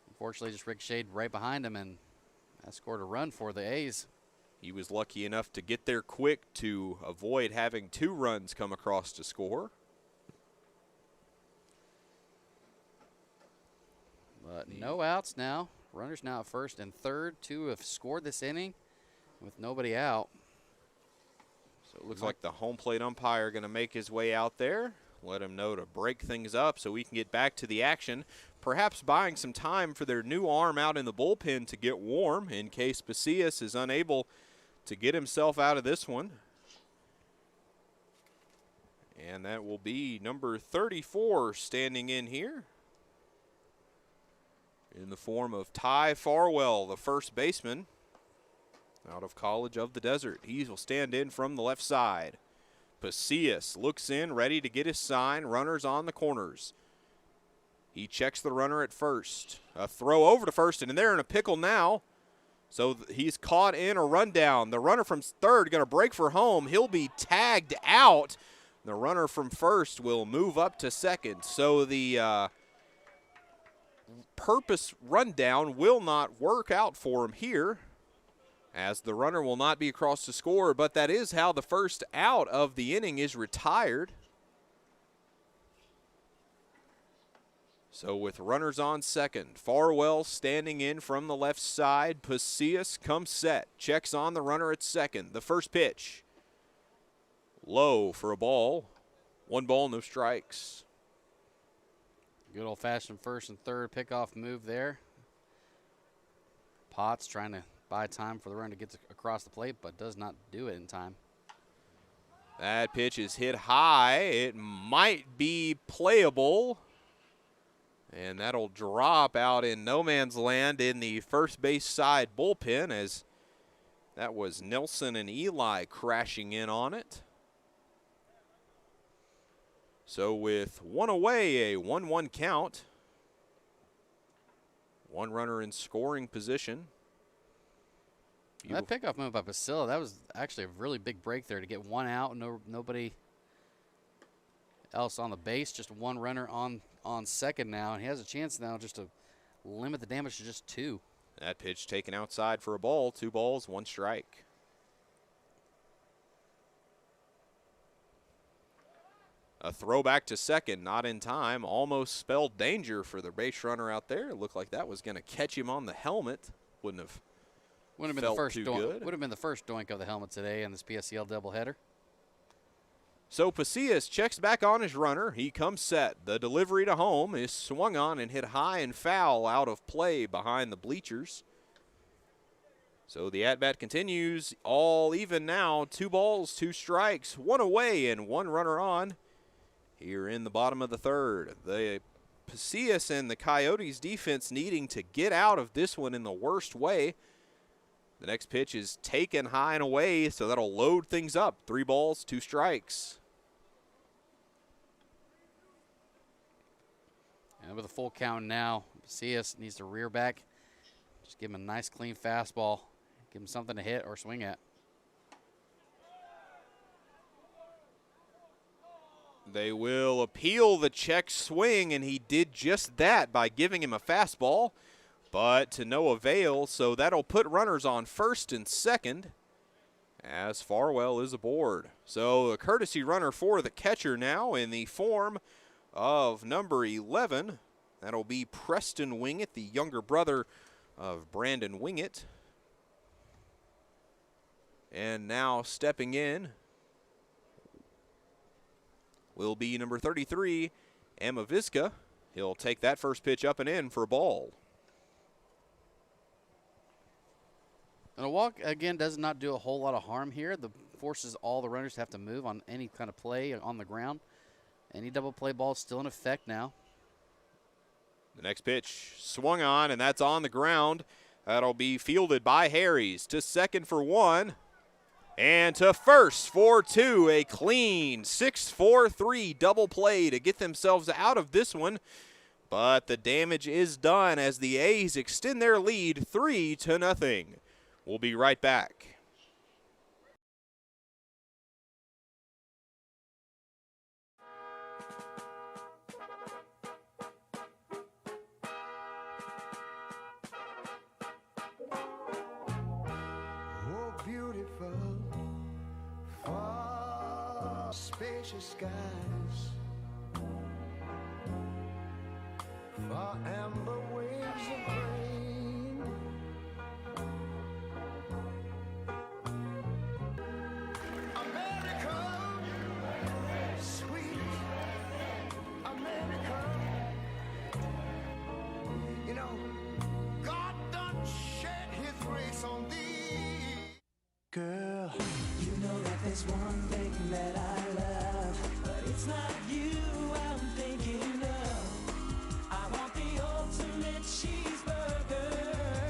Unfortunately, just ricocheted right behind him, and that scored a run for the A's. He was lucky enough to get there quick to avoid having 2 runs come across to score. But no outs now. Runners now at first and third. 2 have scored this inning with nobody out. So it looks like the home plate umpire going to make his way out there. Let him know to break things up so we can get back to the action. Perhaps buying some time for their new arm out in the bullpen to get warm in case Pasillas is unable to get himself out of this one. And that will be number 34 standing in here in the form of Ty Farwell, the first baseman out of College of the Desert. He will stand in from the left side. Pasillas looks in, ready to get his sign. Runners on the corners. He checks the runner at first. A throw over to first, and they're in a pickle now. So he's caught in a rundown. The runner from third going to break for home. He'll be tagged out. The runner from first will move up to second. So the purpose rundown will not work out for him here, as the runner will not be across the score, but that is how the first out of the inning is retired. So with runners on second, Farwell standing in from the left side. Pasillas comes set, checks on the runner at second. The first pitch, low for a ball. 1 ball, no strikes. Good old-fashioned first and third pickoff move there. Potts trying to buy time for the run to get across the plate, but does not do it in time. That pitch is hit high. It might be playable. And that'll drop out in no man's land in the first base side bullpen as That was Nelson and Eli crashing in on it. So with one away, a 1-1 count. One runner in scoring position. That pickoff move by PSCL, that was actually a really big break there to get one out, nobody else on the base, just one runner on second now, and he has a chance now just to limit the damage to just 2. That pitch taken outside for a ball. 2 balls, 1 strike. A throwback to second, not in time. Almost spelled danger for the base runner out there. It looked like that was going to catch him on the helmet. Wouldn't have been the first doink. Would have been the first doink of the helmet today in this PSCL doubleheader. So Pasillas checks back on his runner. He comes set. The delivery to home is swung on and hit high and foul out of play behind the bleachers. So the at-bat continues. All even now. 2 balls, 2 strikes, 1 away and 1 runner on. Here in the bottom of the third, the Pasillas and the Coyotes defense needing to get out of this one in the worst way. The next pitch is taken high and away, so that'll load things up. 3 balls, 2 strikes. And with a full count now, Pasillas needs to rear back. Just give him a nice clean fastball. Give him something to hit or swing at. They will appeal the check swing, and he did just that by giving him a fastball, but to no avail, so that'll put runners on first and second as Farwell is aboard. So a courtesy runner for the catcher now in the form of number 11. That'll be Preston Wingett, the younger brother of Brandon Wingett. And now stepping in will be number 33, Amaviska. He'll take that first pitch up and in for a ball. And a walk, again, does not do a whole lot of harm here. The forces all the runners to have to move on any kind of play on the ground. Any double play ball is still in effect now. The next pitch swung on, and that's on the ground. That'll be fielded by Harries to second for 1. And to first for 2, a clean 6-4-3 double play to get themselves out of this one. But the damage is done as the A's extend their lead 3-0. We'll be right back. Oh, beautiful, far spacious skies, far amber waves of grain, America, sweet America. You know, God done shed his grace on thee. Girl, you know that there's one thing that I love, but it's not you I'm thinking of. I want the ultimate cheeseburger.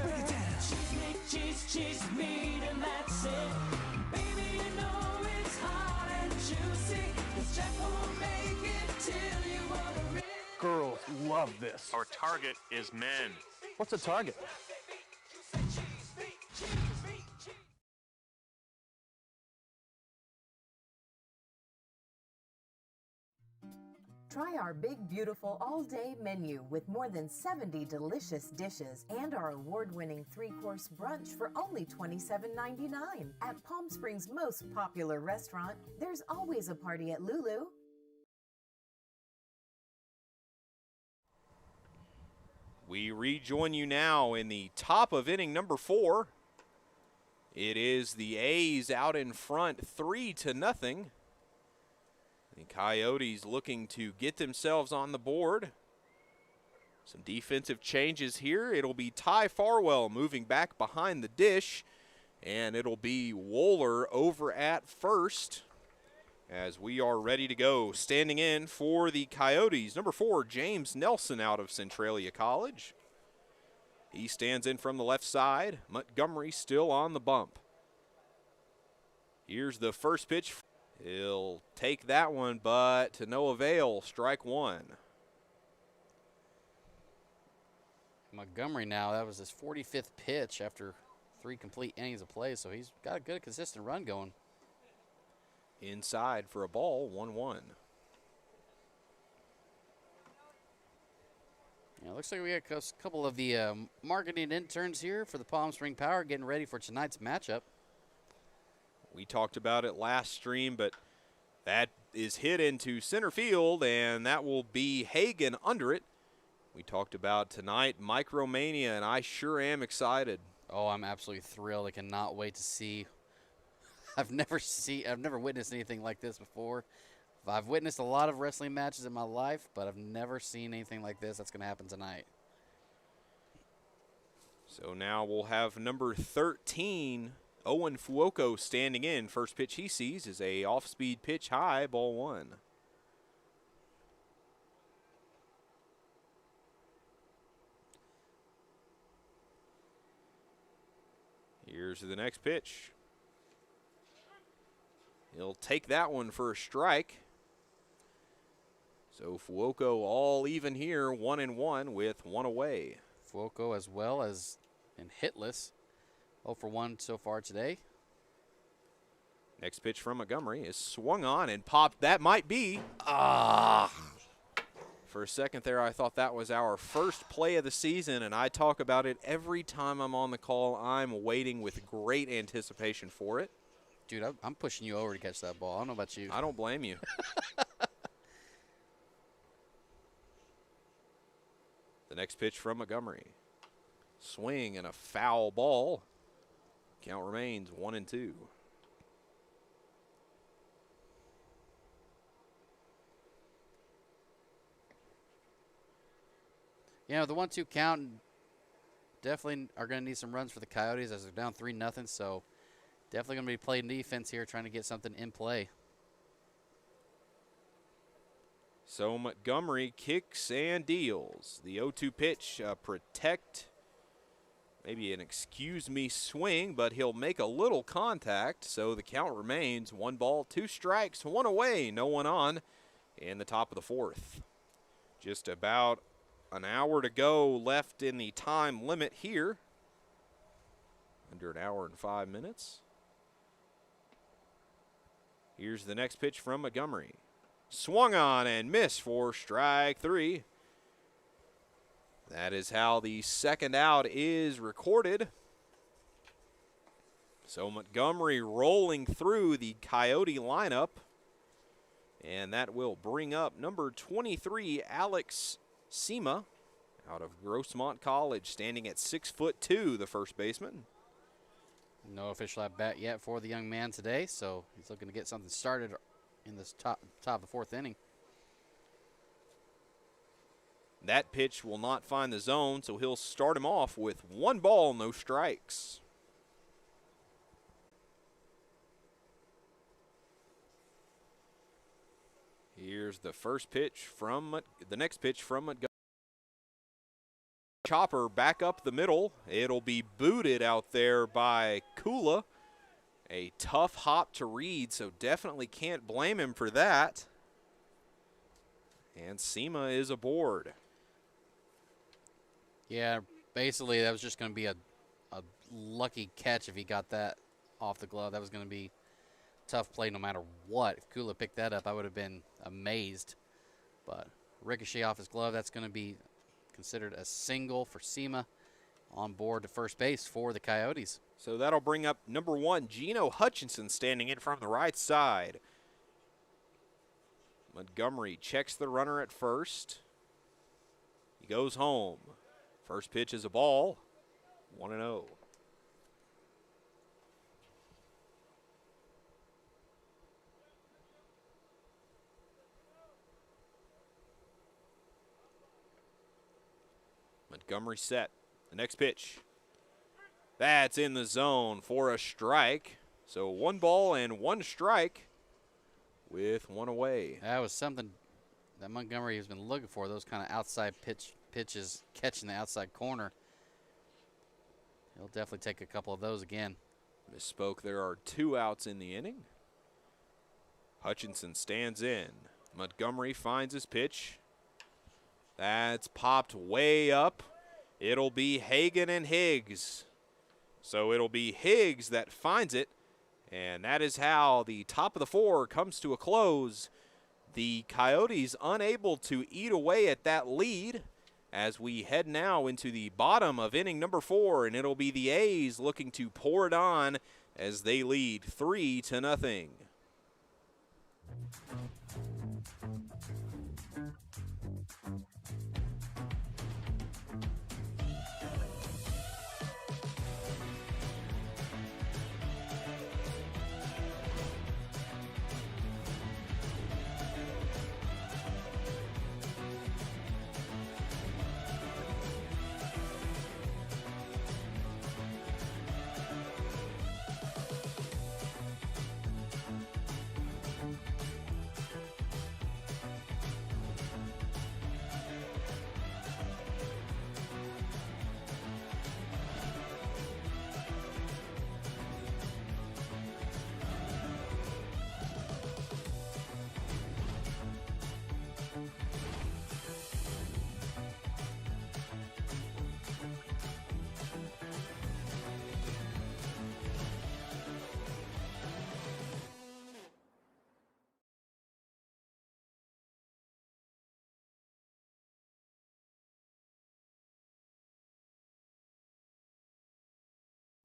Break it down. Cheese, meat, cheese, meat, and that's it. Baby, you know it's hot and juicy. 'Cause Jack won't make it till you order it. Girls love this. Our target is men. What's a target? Try our big, beautiful all-day menu with more than 70 delicious dishes and our award-winning 3-course brunch for only $27.99. At Palm Springs' most popular restaurant, there's always a party at Lulu. We rejoin you now in the top of inning number 4. It is the A's out in front 3-0. The Coyotes looking to get themselves on the board. Some defensive changes here. It'll be Ty Farwell moving back behind the dish, and it'll be Wohler over at first as we are ready to go. Standing in for the Coyotes, number 4, James Nelson out of Centralia College. He stands in from the left side. Montgomery still on the bump. Here's the first pitch. He'll take that one, but to no avail. Strike one. Montgomery now, that was his 45th pitch after 3 complete innings of play, so he's got a good, consistent run going. Inside for a ball, 1-1. Yeah, looks like we got a couple of the marketing interns here for the Palm Spring Power getting ready for tonight's matchup. We talked about it last stream, but that is hit into center field, and that will be Hagan under it. We talked about tonight, Micromania, and I sure am excited. Oh, I'm absolutely thrilled. I cannot wait to see. I've never witnessed anything like this before. I've witnessed a lot of wrestling matches in my life, but I've never seen anything like this that's going to happen tonight. So now we'll have number 13, Owen Fuoco, standing in. First pitch he sees is a off-speed pitch high, ball 1. Here's the next pitch. He'll take that one for a strike. So Fuoco all even here, 1-1 with 1 away. Fuoco as well as in hitless. 0 for 1 so far today. Next pitch from Montgomery is swung on and popped. That might be. For a second there, I thought that was our first play of the season, and I talk about it every time I'm on the call. I'm waiting with great anticipation for it. Dude, I'm pushing you over to catch that ball. I don't know about you. I don't blame you. The next pitch from Montgomery. Swing and a foul ball. Count remains 1-2. You know, the 1-2 count definitely are going to need some runs for the Coyotes as they're down 3-0. So definitely going to be playing defense here, trying to get something in play. So Montgomery kicks and deals. The 0-2 pitch, protect, maybe an excuse me swing, but he'll make a little contact. So the count remains 1 ball, 2 strikes, 1 away, no one on in the top of the 4th. Just about an hour to go left in the time limit here. Under an hour and 5 minutes. Here's the next pitch from Montgomery. Swung on and missed for strike 3. That is how the second out is recorded. So Montgomery rolling through the Coyote lineup. And that will bring up number 23, Alex Sema, out of Grossmont College, standing at 6'2", the first baseman. No official at bat yet for the young man today, so he's looking to get something started in this top of the 4th inning. That pitch will not find the zone, so he'll start him off with 1 ball, no strikes. Here's the first pitch from the next pitch from Montgomery. Chopper back up the middle. It'll be booted out there by Kula. A tough hop to read, so definitely can't blame him for that. And Sema is aboard. Yeah, basically that was just going to be a lucky catch if he got that off the glove. That was going to be a tough play no matter what. If Kula picked that up, I would have been amazed. But ricochet off his glove, that's going to be considered a single for Sema, on board to first base for the Coyotes. So that'll bring up number 1, Gino Hutchinson, standing in from the right side. Montgomery checks the runner at first. He goes home. First pitch is a ball. 1-0. Montgomery set. The next pitch. That's in the zone for a strike. So 1 ball and 1 strike with 1 away. That was something that Montgomery has been looking for, those kind of outside pitches, catching the outside corner. He'll definitely take a couple of those again. Misspoke, there are 2 outs in the inning. Hutchinson stands in. Montgomery finds his pitch. That's popped way up. It'll be Hagan and Higgs. So it'll be Higgs that finds it, and that is how the top of the 4 comes to a close. The Coyotes unable to eat away at that lead as we head now into the bottom of inning number 4, and it'll be the A's looking to pour it on as they lead 3-0.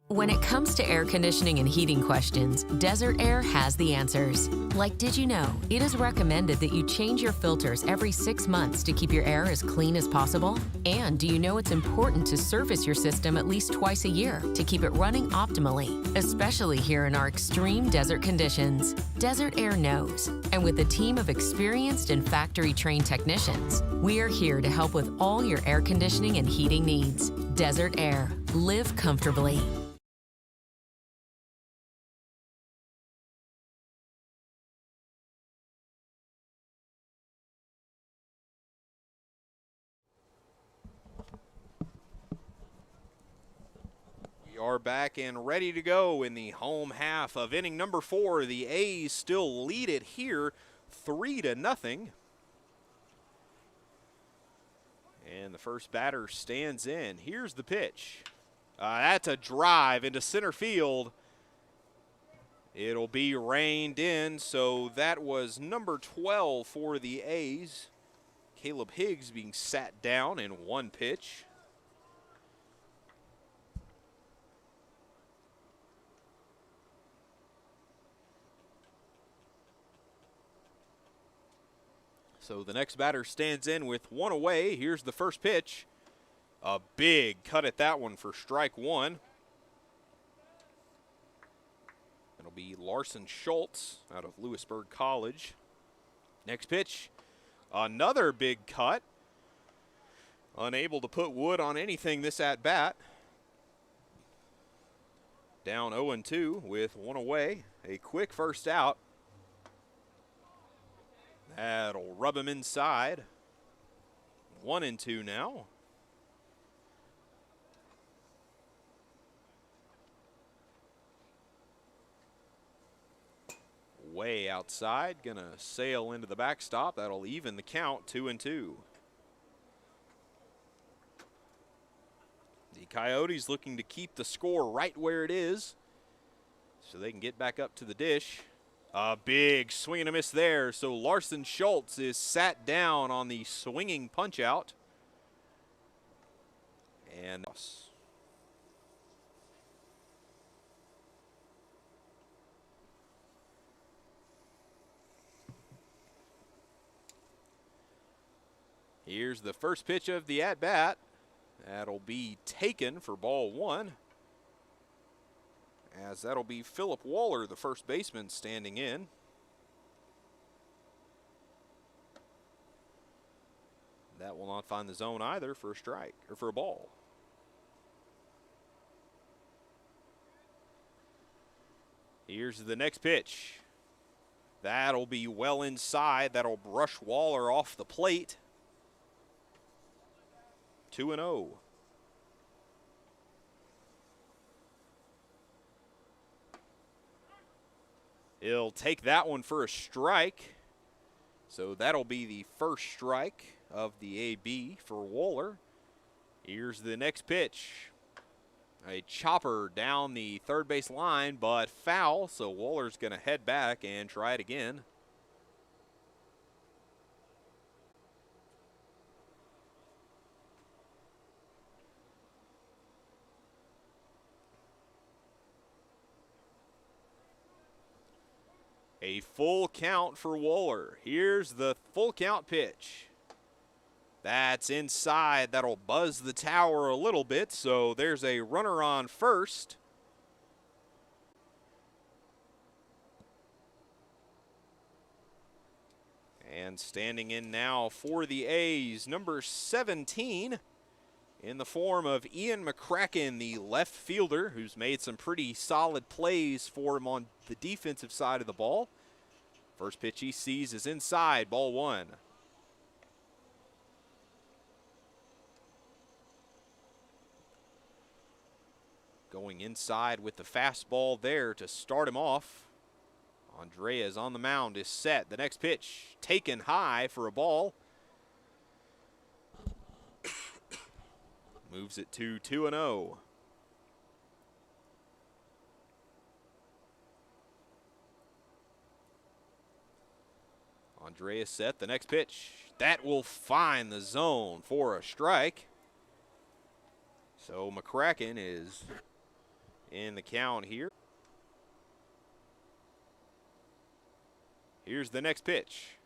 When it comes to air conditioning and heating questions, Desert Air has the answers. Like, did you know it is recommended that you change your filters every 6 months to keep your air as clean as possible? And do you know it's important to service your system at least twice a year to keep it running optimally, especially here in our extreme desert conditions? Desert Air knows. And with a team of experienced and factory-trained technicians, we are here to help with all your air conditioning and heating needs. Desert Air. Live comfortably. We are back and ready to go in the home half of inning number 4. The A's still lead it here 3-0. And the first batter stands in. Here's the pitch. That's a drive into center field. It'll be reined in, so that was number 12 for the A's. Caleb Higgs being sat down in 1 pitch. So the next batter stands in with 1 away. Here's the first pitch. A big cut at that one for strike 1. It'll be Larson Schultz out of Lewisburg College. Next pitch, another big cut. Unable to put wood on anything this at-bat. Down 0-2 with 1 away. A quick first out. That'll rub him inside. 1-2 now. Way outside, gonna sail into the backstop. That'll even the count, 2-2. The Coyotes looking to keep the score right where it is so they can get back up to the dish. A big swing and a miss there, so Larson Schultz is sat down on the swinging punch out. And here's the first pitch of the at-bat. That'll be taken for ball 1. As that'll be Philip Waller, the first baseman, standing in. That will not find the zone either for a strike, or for a ball. Here's the next pitch. That'll be well inside. That'll brush Waller off the plate. 2-0. He'll take that one for a strike. So that'll be the first strike of the AB for Waller. Here's the next pitch. A chopper down the third base line, but foul, so Waller's going to head back and try it again. A full count for Waller. Here's the full count pitch. That's inside. That'll buzz the tower a little bit, so there's a runner on first. And standing in now for the A's, number 17, in the form of Ian McCracken, the left fielder, who's made some pretty solid plays for him on the defensive side of the ball. First pitch he sees is inside, ball one. Going inside with the fastball there to start him off. Andreas on the mound is set. The next pitch taken high for a ball. Moves it to 2-0. Andreas set. The next pitch. That will find the zone for a strike. So McCracken is in the count here. Here's the next pitch.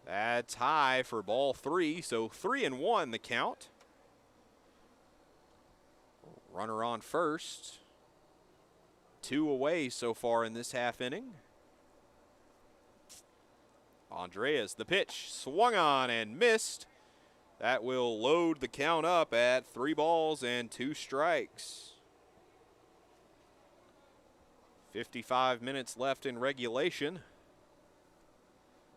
That's high for ball three, so 3-1 the count. Runner on first. 2 away so far in this half inning. Andreas, the pitch, swung on and missed. That will load the count up at 3 balls and 2 strikes. 55 minutes left in regulation.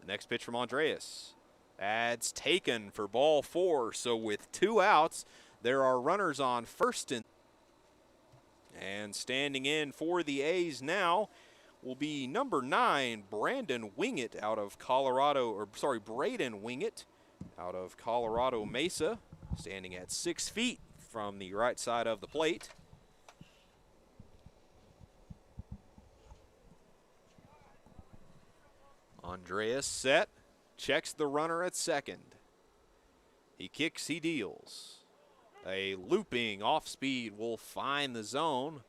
The next pitch from Andreas. That's taken for ball 4. So with 2 outs, there are runners on first and standing in for the A's now will be number 9, Braden Wingett out of Colorado Mesa, standing at 6 feet from the right side of the plate. Andreas set, checks the runner at second. He kicks, he deals. A looping off speed will find the zone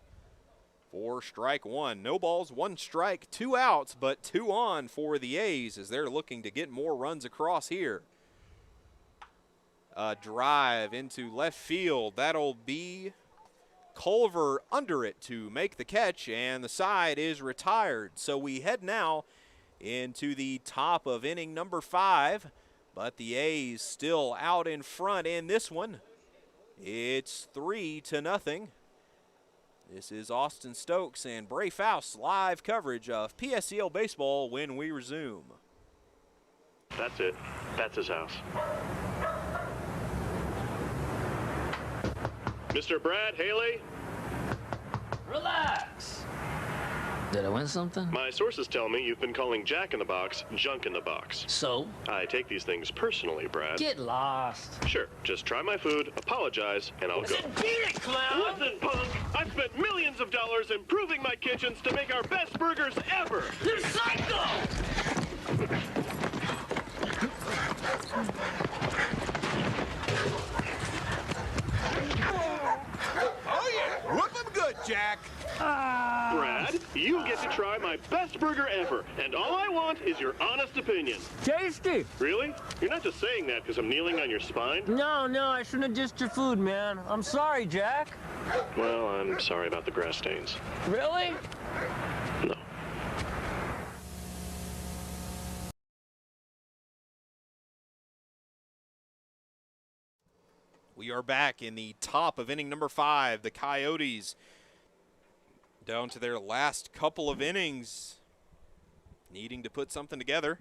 for strike 1. No balls, 1 strike, 2 outs, but 2 on for the A's as they're looking to get more runs across here. A drive into left field. That'll be Culver under it to make the catch, and the side is retired. So we head now into the top of inning number 5, but the A's still out in front in this one. It's 3-0. This is Austin Stokes and Brae Foust live coverage of PSCL baseball when we resume. That's it. That's his house. Mr. Brad Haley? Relax. Did I win something? My sources tell me you've been calling Jack in the Box junk in the box. So? I take these things personally, Brad. Get lost. Sure. Just try my food, apologize, and I'll go. Beat it, clown! Listen, punk! I've spent millions of dollars improving my kitchens to make our best burgers ever! You're psycho! Oh, yeah. Whoop 'em good, Jack. Brad, you get to try my best burger ever, and all I want is your honest opinion. Tasty. Really? You're not just saying that because I'm kneeling on your spine? No, I shouldn't have dissed your food, man. I'm sorry, Jack. Well, I'm sorry about the grass stains. Really? No. We are back in the top of inning number 5. The Coyotes down to their last couple of innings, needing to put something together.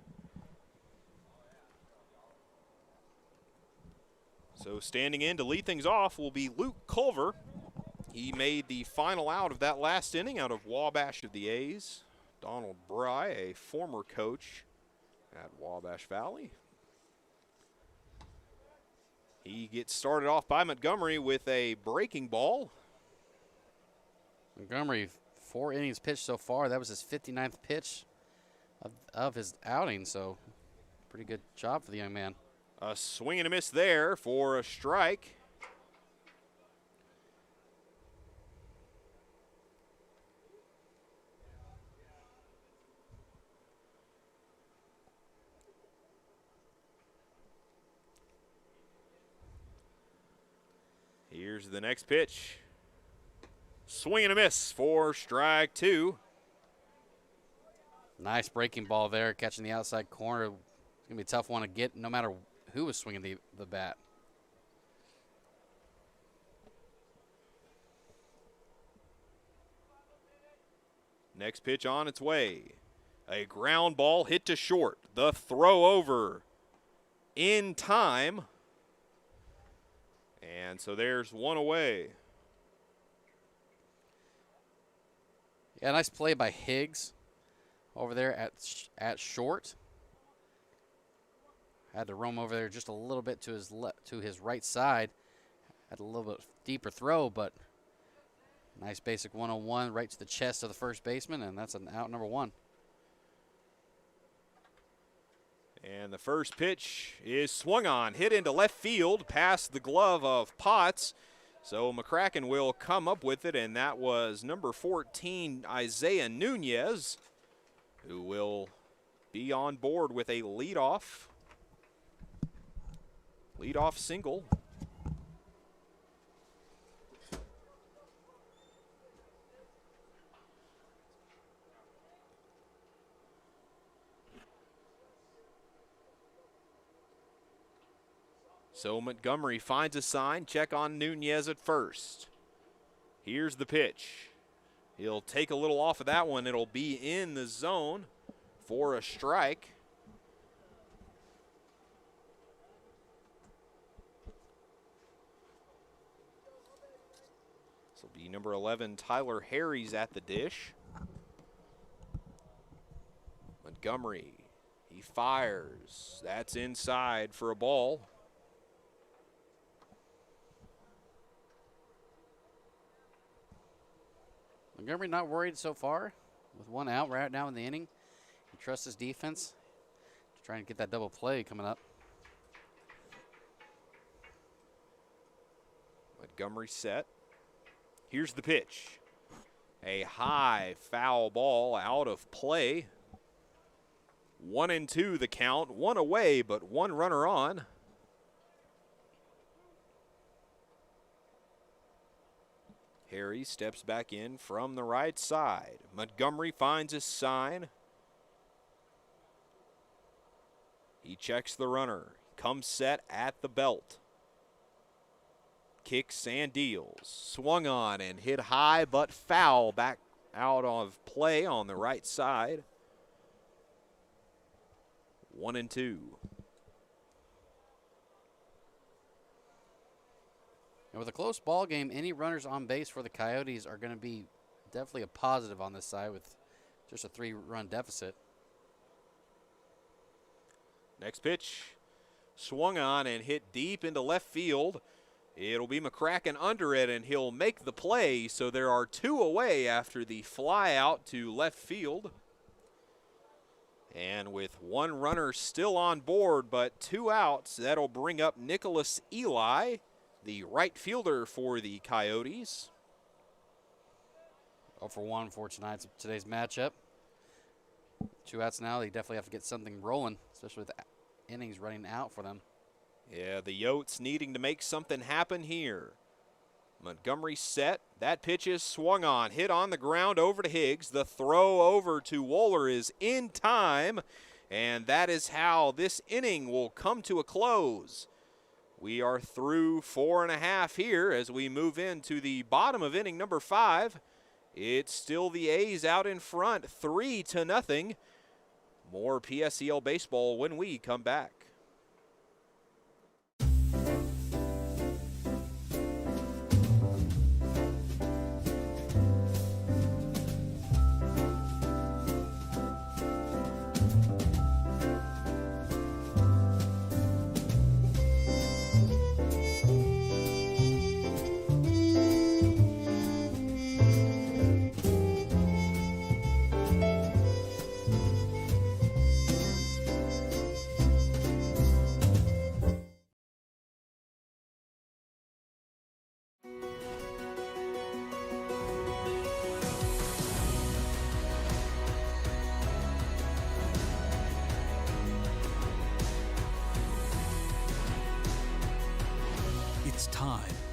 So standing in to lead things off will be Luke Culver. He made the final out of that last inning out of Wabash of the A's. Donald Bry, a former coach at Wabash Valley. He gets started off by Montgomery with a breaking ball. Montgomery, 4 innings pitched so far. That was his 59th pitch of his outing, so pretty good job for the young man. A swing and a miss there for a strike. Here's the next pitch. Swing and a miss for strike 2. Nice breaking ball there, catching the outside corner. It's going to be a tough one to get no matter who was swinging the bat. Next pitch on its way. A ground ball hit to short. The throw over in time. And so there's one away. Yeah, nice play by Higgs over there at short. Had to roam over there just a little bit to his right side. Had a little bit deeper throw, but nice basic 101 right to the chest of the first baseman, and that's an out number 1. And the first pitch is swung on, hit into left field past the glove of Potts. So McCracken will come up with it, and that was number 14, Isaiah Nunez, who will be on board with a leadoff single. So Montgomery finds a sign, check on Nunez at first. Here's the pitch. He'll take a little off of that one. It'll be in the zone for a strike. This will be number 11, Tyler Harries at the dish. Montgomery, he fires. That's inside for a ball. Montgomery not worried so far with 1 out right now in the inning. He trusts his defense to try and get that double play coming up. Montgomery set. Here's the pitch. A high foul ball out of play. 1-2 the count. 1 away, but 1 runner on. Harry steps back in from the right side. Montgomery finds his sign. He checks the runner. Comes set at the belt. Kicks and deals. Swung on and hit high but foul back out of play on the right side. 1-2. And with a close ball game, any runners on base for the Coyotes are going to be definitely a positive on this side with just a 3-run deficit. Next pitch, swung on and hit deep into left field. It'll be McCracken under it, and he'll make the play, so there are 2 away after the fly out to left field. And with 1 runner still on board but 2 outs, that'll bring up Nicholas Eli, the right fielder for the Coyotes. 0 for 1 for today's matchup. 2 outs now. They definitely have to get something rolling, especially with the innings running out for them. Yeah, the Yotes needing to make something happen here. Montgomery set. That pitch is swung on. Hit on the ground over to Higgs. The throw over to Wohler is in time. And that is how this inning will come to a close. We are through 4.5 here as we move into the bottom of inning number 5. It's still the A's out in front, 3-0. More PSCL baseball when we come back.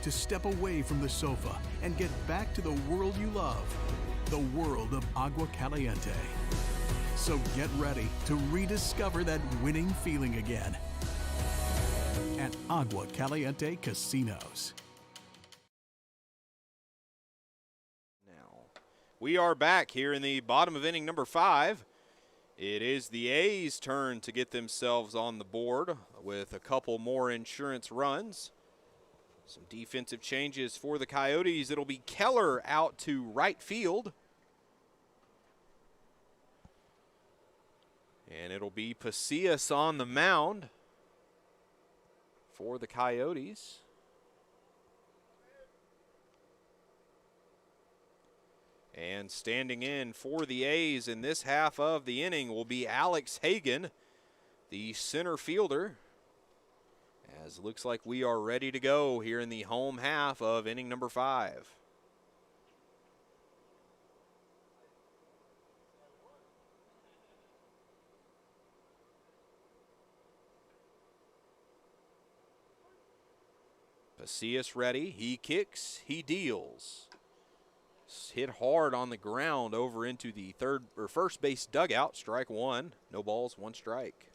to step away from the sofa and get back to the world you love, the world of Agua Caliente. So get ready to rediscover that winning feeling again at Agua Caliente Casinos. We are back here in the bottom of inning number 5. It is the A's turn to get themselves on the board with a couple more insurance runs. Some defensive changes for the Coyotes. It'll be Keller out to right field. And it'll be Pasillas on the mound for the Coyotes. And standing in for the A's in this half of the inning will be Alex Hagan, the center fielder. As it looks like we are ready to go here in the home half of inning number 5. Pasillas ready. He kicks. He deals. Hit hard on the ground over into the first base dugout. Strike one. No balls, one strike.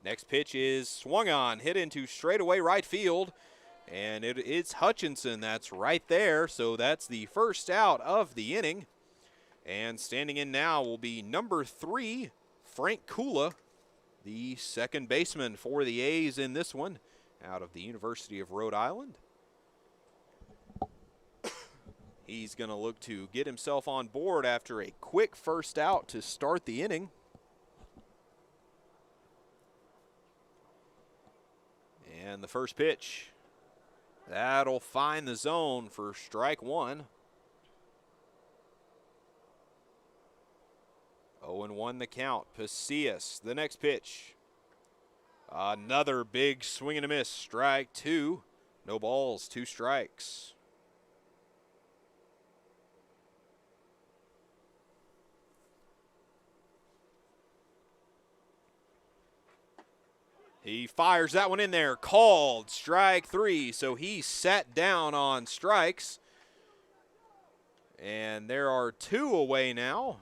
Next pitch is swung on, hit into straightaway right field, and it's Hutchinson that's right there. So that's the first out of the inning. And standing in now will be number 3, Frank Kula, the second baseman for the A's in this one, out of the University of Rhode Island. He's going to look to get himself on board after a quick first out to start the inning. And the first pitch, that'll find the zone for strike one. 0-1 the count. Pasillas, the next pitch. Another big swing and a miss. Strike two. No balls, 2 strikes. He fires that one in there. Called. Strike 3. So he sat down on strikes. And there are 2 away now,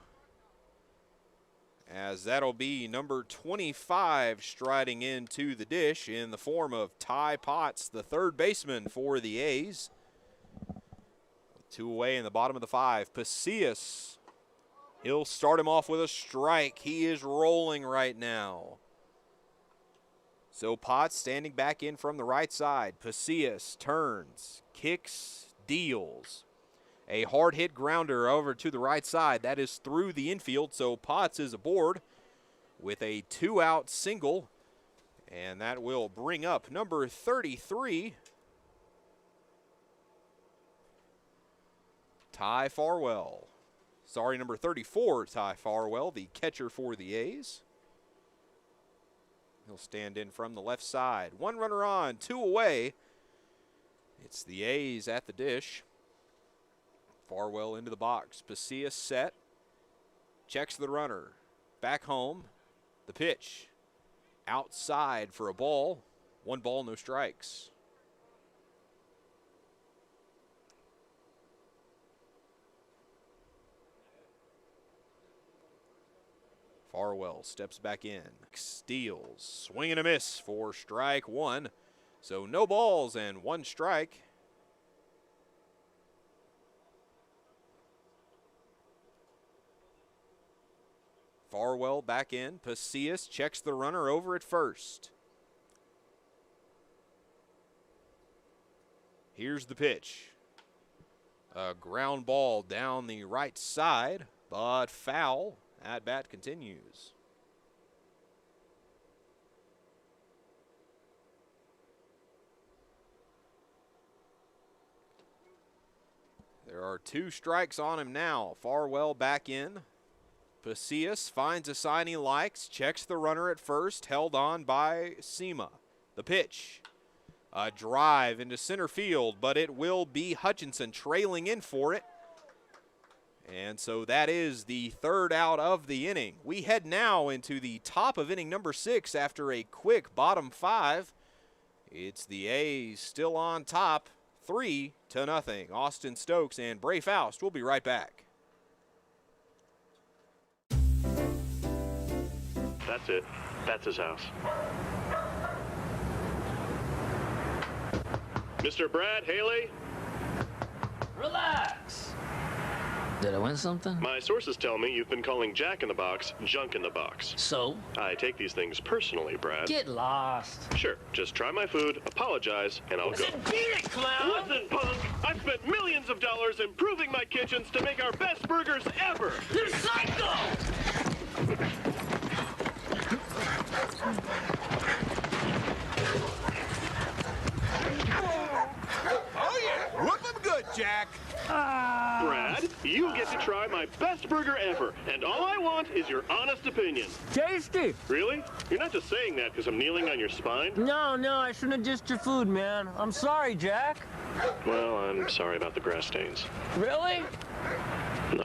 as that'll be number 25 striding into the dish in the form of Ty Potts, the third baseman for the A's. 2 away in the bottom of the 5. Pasillas, he'll start him off with a strike. He is rolling right now. So Potts standing back in from the right side. Pasillas turns, kicks, deals. A hard hit grounder over to the right side. That is through the infield, so Potts is aboard with a 2-out single. And that will bring up number 33, Ty Farwell. Sorry, number 34, Ty Farwell, the catcher for the A's. He'll stand in from the left side. 1 runner on, 2 away. It's the A's at the dish. Farwell into the box. Pasillas set. Checks the runner. Back home. The pitch. Outside for a ball. 1 ball, no strikes. Farwell steps back in. Steals. Swing and a miss for strike 1. So no balls and 1 strike. Farwell back in. Pasillas checks the runner over at first. Here's the pitch. A ground ball down the right side, but foul. At bat continues. There are 2 strikes on him now. Farwell back in. Pasillas finds a sign he likes, checks the runner at first, held on by Sema. The pitch. A drive into center field, but it will be Hutchinson trailing in for it. And so that is the third out of the inning. We head now into the top of inning number 6 after a quick bottom 5. It's the A's still on top, 3-0. Austin Stokes and Brae Foust will be right back. That's it. That's his house. Mr. Brad Haley? Relax. Did I win something? My sources tell me you've been calling Jack in the Box junk in the box. So? I take these things personally, Brad. Get lost. Sure, just try my food, apologize, and I'll go. Beat it, clown! Listen, punk! I've spent millions of dollars improving my kitchens to make our best burgers ever! You're psycho! Oh yeah, whip 'em good, Jack. Brad, you get to try my best burger ever, and all I want is your honest opinion. Tasty. Really? You're not just saying that because I'm kneeling on your spine? No, I shouldn't have dissed your food, man. I'm sorry, Jack. Well, I'm sorry about the grass stains. Really? No.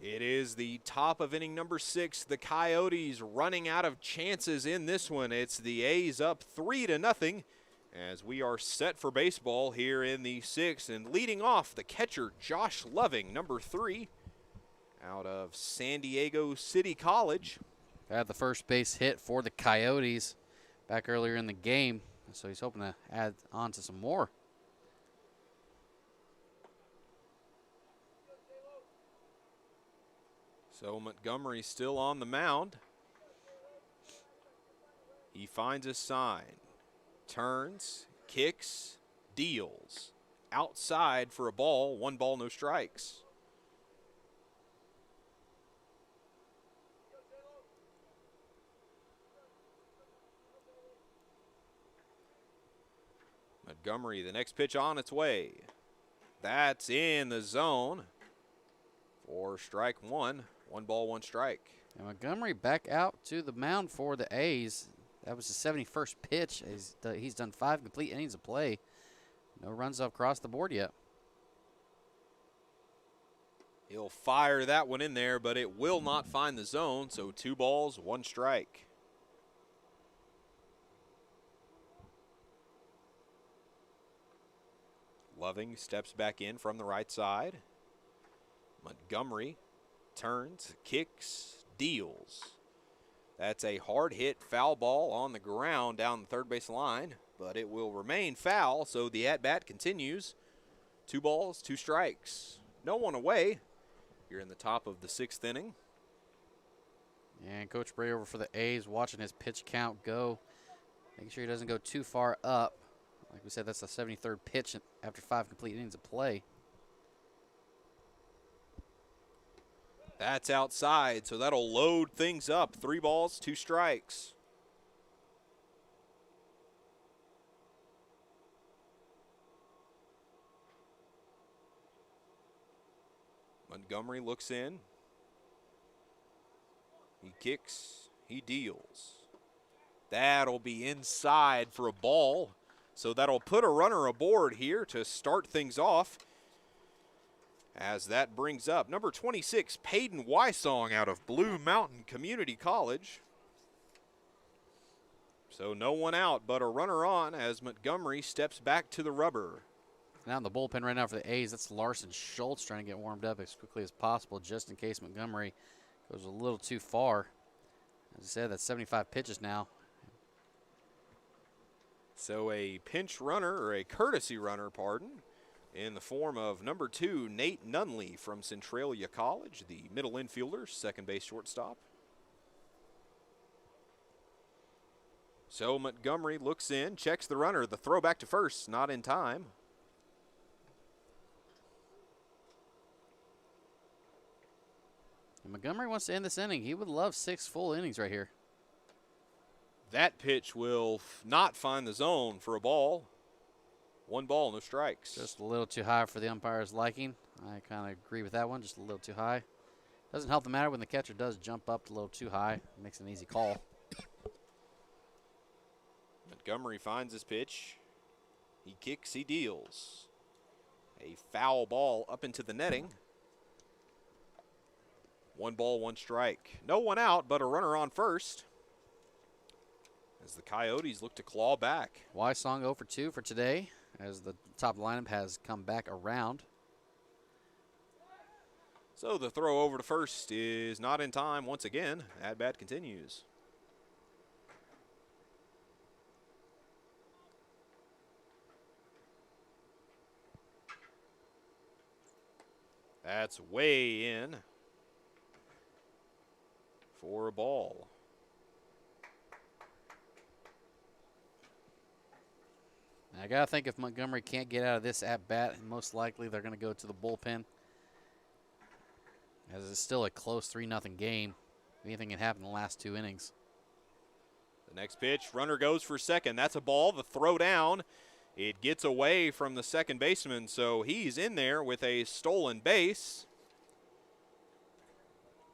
It is the top of inning number 6. The Coyotes running out of chances in this one. It's the A's up 3-0 as we are set for baseball here in the 6th. And leading off, the catcher, Josh Loving, number 3, out of San Diego City College. Had the first base hit for the Coyotes back earlier in the game, so he's hoping to add on to some more. So Montgomery still on the mound. He finds a sign, turns, kicks, deals. Outside for a ball, 1 ball, no strikes. Montgomery, the next pitch on its way. That's in the zone for strike 1. 1 ball, 1 strike. And Montgomery back out to the mound for the A's. That was his 71st pitch. He's done 5 complete innings of play. No runs across the board yet. He'll fire that one in there, but it will not find the zone, so 2 balls, 1 strike. Loving steps back in from the right side. Montgomery turns, kicks, deals. That's a hard hit foul ball on the ground down the third base line, but it will remain foul, so the at-bat continues. 2 balls, 2 strikes. No one away. You're in the top of the 6th inning. And Coach Brae over for the A's, watching his pitch count go. Making sure he doesn't go too far up. Like we said, that's the 73rd pitch after 5 complete innings of play. That's outside, so that'll load things up. 3 balls, 2 strikes. Montgomery looks in. He kicks, he deals. That'll be inside for a ball, so that'll put a runner aboard here to start things off. As that brings up number 26, Peyton Wysong out of Blue Mountain Community College. So no one out, but a runner on as Montgomery steps back to the rubber. Now in the bullpen right now for the A's, that's Larson Schultz trying to get warmed up as quickly as possible just in case Montgomery goes a little too far. As I said, that's 75 pitches now. So a pinch runner, or a courtesy runner, pardon, in the form of number 2, Nate Nunley from Centralia College, the middle infielder, second base shortstop. So Montgomery looks in, checks the runner. The throw back to first, not in time. And Montgomery wants to end this inning. He would love 6 full innings right here. That pitch will not find the zone for a ball. 1 ball, no strikes. Just a little too high for the umpire's liking. I kind of agree with that one, just a little too high. Doesn't help the matter when the catcher does jump up a little too high. It makes an easy call. Montgomery finds his pitch. He kicks, he deals. A foul ball up into the netting. 1 ball, 1 strike. No one out, but a runner on first. As the Coyotes look to claw back. Wysong 0 for 2 for today, as the top lineup has come back around. So the throw over to first is not in time once again. At bat continues. That's way in for a ball. I got to think if Montgomery can't get out of this at bat, most likely they're going to go to the bullpen. As it's still a close 3-0 game. Anything can happen in the last 2 innings. The next pitch, runner goes for second. That's a ball. The throw down. It gets away from the second baseman, so he's in there with a stolen base.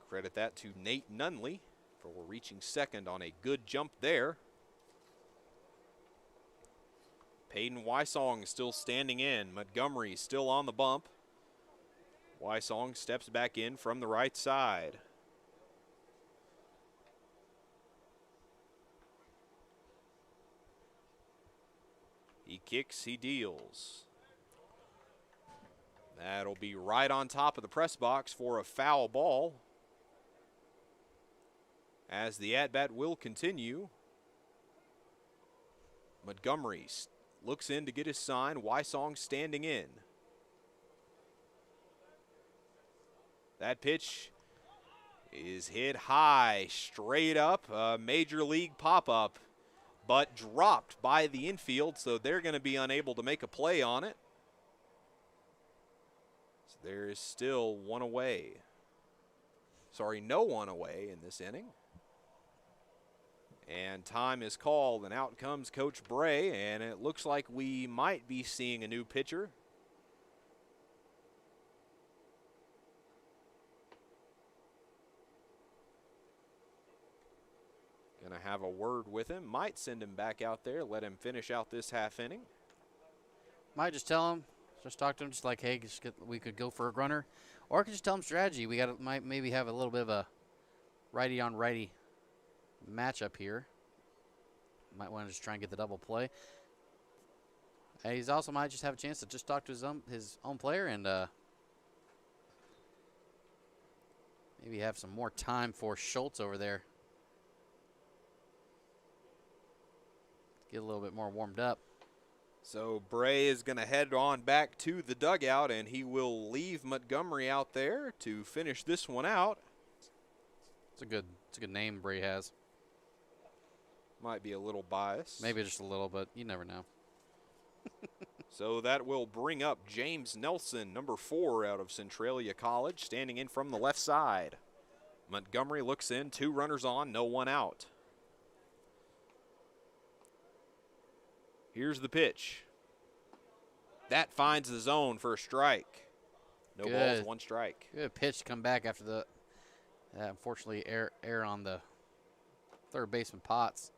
Credit that to Nate Nunley for reaching second on a good jump there. Peyton Wysong still standing in. Montgomery still on the bump. Wysong steps back in from the right side. He kicks, he deals. That'll be right on top of the press box for a foul ball. As the at-bat will continue. Montgomery looks in to get his sign. Wysong standing in. That pitch is hit high, straight up, a major league pop-up, but dropped by the infield, so they're going to be unable to make a play on it. So there is still one away. Sorry, no one away in this inning. And time is called, and out comes Coach Brae, and it looks like we might be seeing a new pitcher. Going to have a word with him. Might send him back out there, let him finish out this half inning. Might just tell him, just talk to him, just like, hey, we could go for a runner. Or I could just tell him strategy. We might maybe have a little bit of a righty on righty matchup here. Might want to just try and get the double play. And he's also might just have a chance to just talk to his own player and maybe have some more time for Schultz over there. Get a little bit more warmed up. So Brae is going to head on back to the dugout, and he will leave Montgomery out there to finish this one out. It's a good name Brae has. Might be a little biased. Maybe just a little, but you never know. So that will bring up James Nelson, number 4 out of Centralia College, standing in from the left side. Montgomery looks in, 2 runners on, no one out. Here's the pitch. That finds the zone for a strike. No balls, 1 strike. Good pitch to come back after the, unfortunately, error on the third baseman Potts.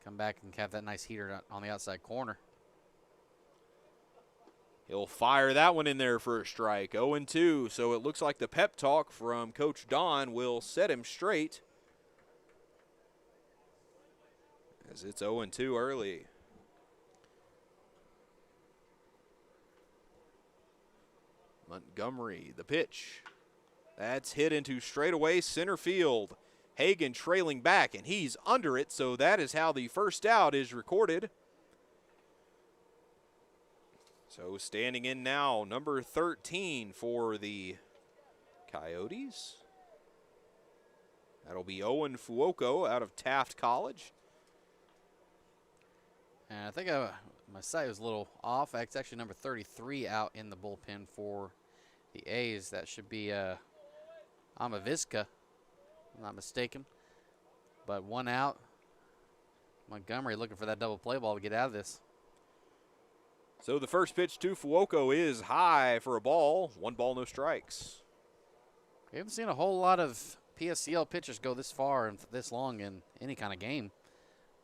Come back and have that nice heater on the outside corner. He'll fire that one in there for a strike. 0-2, so it looks like the pep talk from Coach Don will set him straight. As it's 0-2 early. Montgomery, the pitch. That's hit into straightaway center field. Hagan trailing back, and he's under it, so that is how the first out is recorded. So standing in now, number 13 for the Coyotes. That'll be Owen Fuoco out of Taft College. And I think my sight was a little off. It's actually number 33 out in the bullpen for the A's. That should be Amaviska, if I'm not mistaken. But one out. Montgomery looking for that double play ball to get out of this. So the first pitch to Fuoco is high for a ball. 1 ball, no strikes. We haven't seen a whole lot of PSCL pitchers go this far and this long in any kind of game.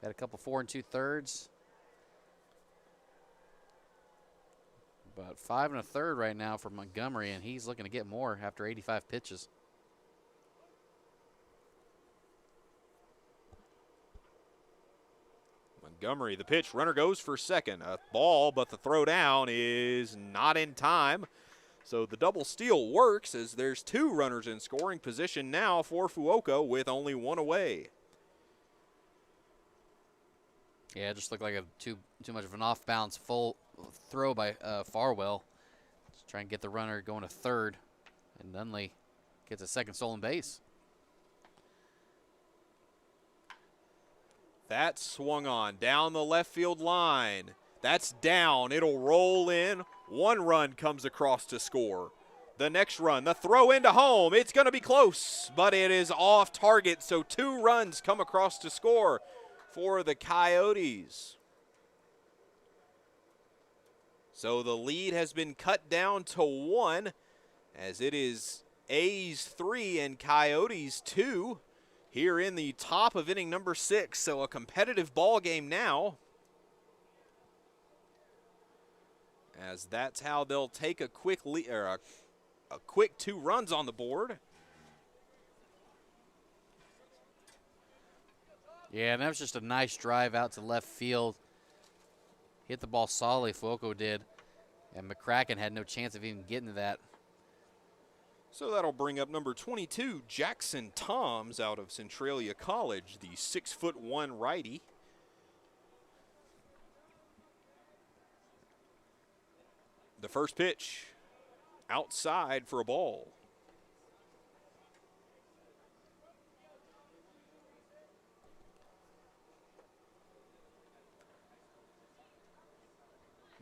Had a couple 4 2/3. But 5 1/3 right now for Montgomery, and he's looking to get more after 85 pitches. Montgomery, the pitch, runner goes for second. A ball, but the throw down is not in time. So the double steal works as there's 2 runners in scoring position now for Fuoco with only 1 away. Yeah, it just looked like a too much of an off-balance full throw by Farwell. Just trying to get the runner going to third, and Nunley gets a second stolen base. That swung on down the left field line. That's down. It'll roll in. 1 run comes across to score. The next run, the throw into home. It's going to be close, but it is off target. So 2 runs come across to score for the Coyotes. So the lead has been cut down to 1 as it is A's 3 and Coyotes 2 here in the top of inning number 6. So a competitive ball game now, as that's how they'll take a quick lead, or a quick 2 runs on the board. Yeah, and that was just a nice drive out to left field. Hit the ball solidly, Fuoco did, and McCracken had no chance of even getting to that. So that'll bring up number 22, Jackson Toms out of Centralia College, the 6'1" righty. The first pitch outside for a ball.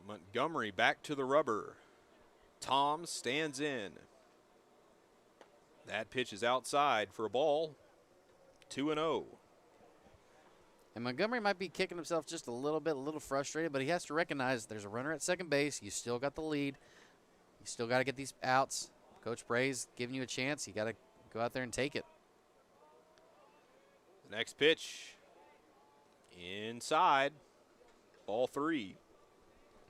Montgomery back to the rubber. Tom stands in. That pitch is outside for a ball. 2-0. And Montgomery might be kicking himself just a little frustrated, but he has to recognize there's a runner at second base. You still got the lead. You still got to get these outs. Coach Brae's giving you a chance. You got to go out there and take it. The next pitch inside. Ball 3.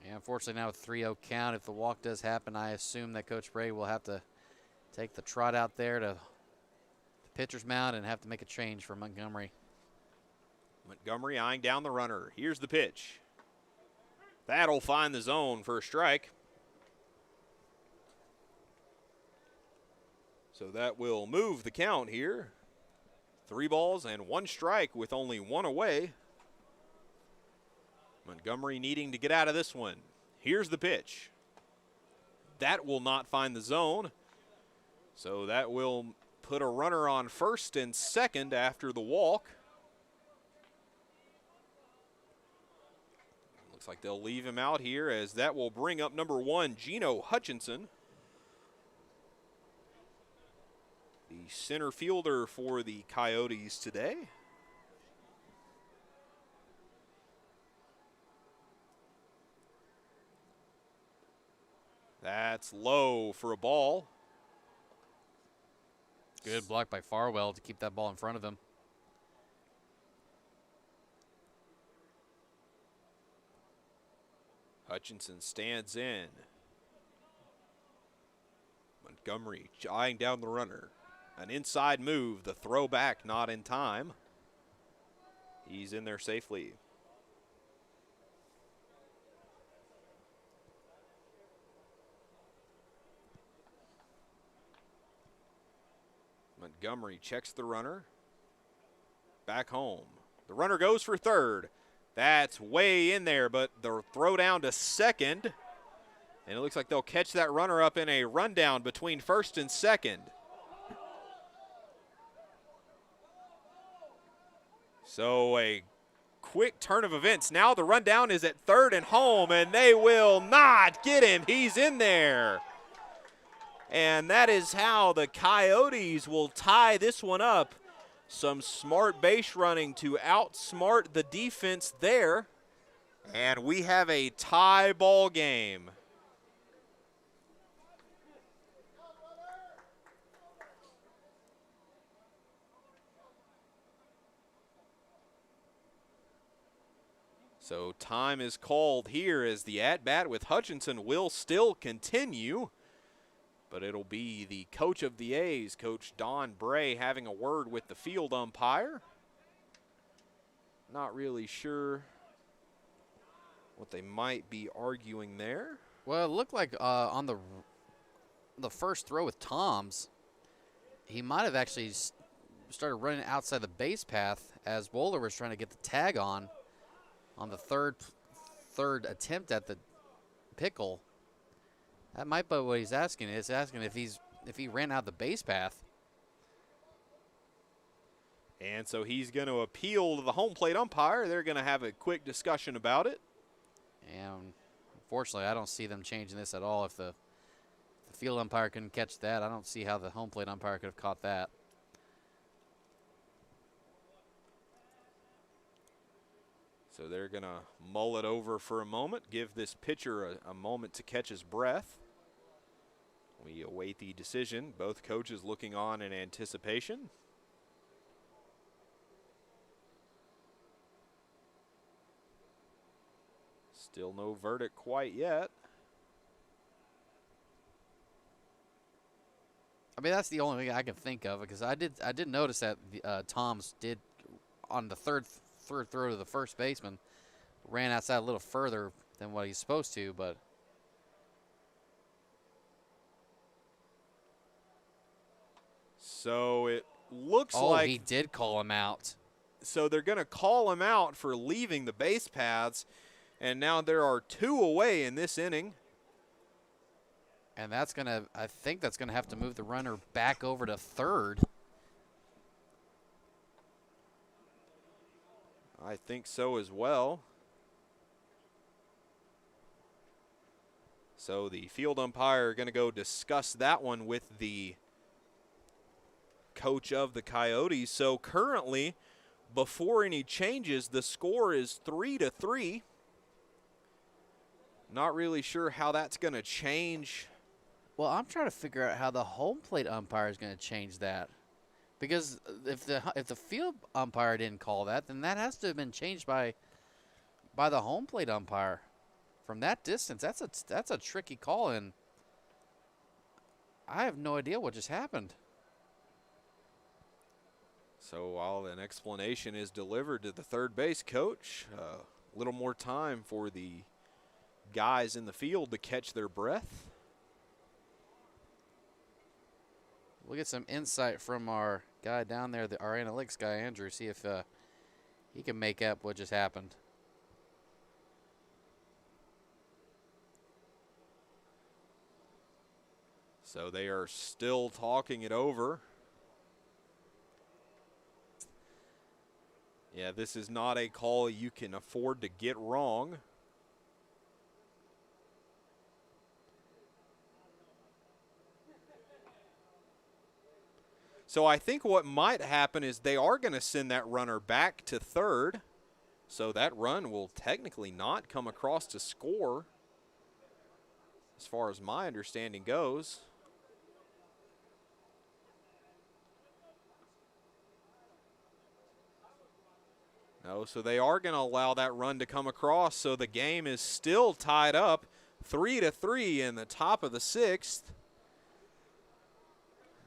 Yeah, unfortunately now with 3-0 count, if the walk does happen, I assume that Coach Brae will have to take the trot out there to the pitcher's mound and have to make a change for Montgomery. Montgomery eyeing down the runner. Here's the pitch. That'll find the zone for a strike. So that will move the count here. 3 balls and 1 strike with only 1 away. Montgomery needing to get out of this one. Here's the pitch. That will not find the zone. So that will put a runner on first and second after the walk. Looks like they'll leave him out here as that will bring up number 1, Gino Hutchinson. The center fielder for the Coyotes today. That's low for a ball. Good block by Farwell to keep that ball in front of him. Hutchinson stands in. Montgomery eyeing down the runner. An inside move, the throw back not in time. He's in there safely. Montgomery checks the runner. Back home. The runner goes for third. That's way in there, but the throw down to second. And it looks like they'll catch that runner up in a rundown between first and second. So a quick turn of events. Now the rundown is at third and home, and they will not get him. He's in there. And that is how the Coyotes will tie this one up. Some smart base running to outsmart the defense there. And we have a tie ball game. So time is called here as the at-bat with Hutchinson will still continue. But it'll be the coach of the A's, Coach Don Brae, having a word with the field umpire. Not really sure what they might be arguing there. Well, it looked like on the first throw with Tom's, he might have actually started running outside the base path as Bowler was trying to get the tag on the third attempt at the pickle. That might be what he's asking. It's asking if he ran out the base path. And so he's going to appeal to the home plate umpire. They're going to have a quick discussion about it. And unfortunately, I don't see them changing this at all. If the field umpire couldn't catch that, I don't see how the home plate umpire could have caught that. So they're going to mull it over for a moment, give this pitcher a moment to catch his breath. We await the decision. Both coaches looking on in anticipation. Still no verdict quite yet. I mean, that's the only thing I can think of, because I did notice that Tom's did on the third throw to the first baseman ran outside a little further than what he's supposed to, but so it looks like he did call him out. So they're going to call him out for leaving the base paths, and now there are 2 away in this inning. And I think that's gonna have to move the runner back over to third. I think so as well. So the field umpire going to go discuss that one with the coach of the Coyotes. So currently, before any changes, the score is 3-3. Not really sure how that's going to change. Well, I'm trying to figure out how the home plate umpire is going to change that. Because if the field umpire didn't call that, then that has to have been changed by the home plate umpire. From that distance, that's a tricky call, and I have no idea what just happened. So while an explanation is delivered to the third base coach, a little more time for the guys in the field to catch their breath. We'll get some insight from our guy down there, our analytics guy, Andrew, see if he can make up what just happened. So they are still talking it over. Yeah, this is not a call you can afford to get wrong. So I think what might happen is they are going to send that runner back to third. So that run will technically not come across to score, as far as my understanding goes. No, so they are going to allow that run to come across. So the game is still tied up 3-3 in the top of the 6th.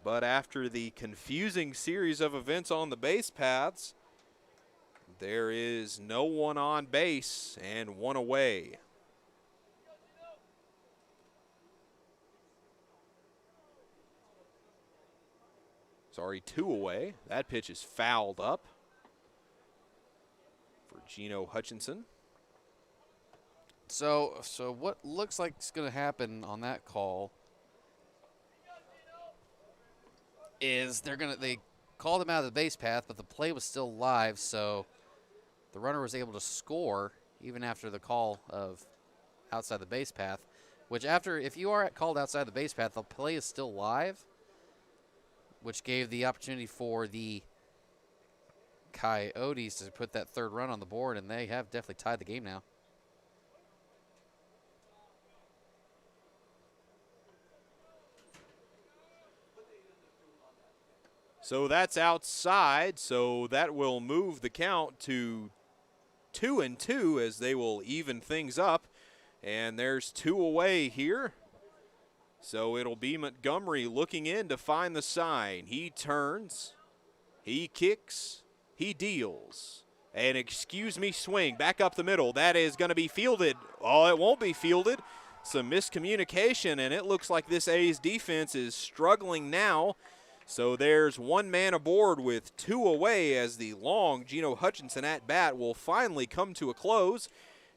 But after the confusing series of events on the base paths, there is no one on base and one away. Sorry, 2 away. That pitch is fouled up for Geno Hutchinson. So what looks like is going to happen on that call is they called him out of the base path, but the play was still live, so the runner was able to score even after the call of outside the base path, which if you are called outside the base path, the play is still live, which gave the opportunity for the Coyotes to put that third run on the board, and they have definitely tied the game now. So that's outside, so that will move the count to 2-2 as they will even things up. And there's 2 away here. So it'll be Montgomery looking in to find the sign. He turns, he kicks, he deals. An excuse me swing back up the middle. That is going to be fielded. Oh, it won't be fielded. Some miscommunication, and it looks like this A's defense is struggling now. So there's 1 man aboard with 2 away as the long Geno Hutchinson at bat will finally come to a close.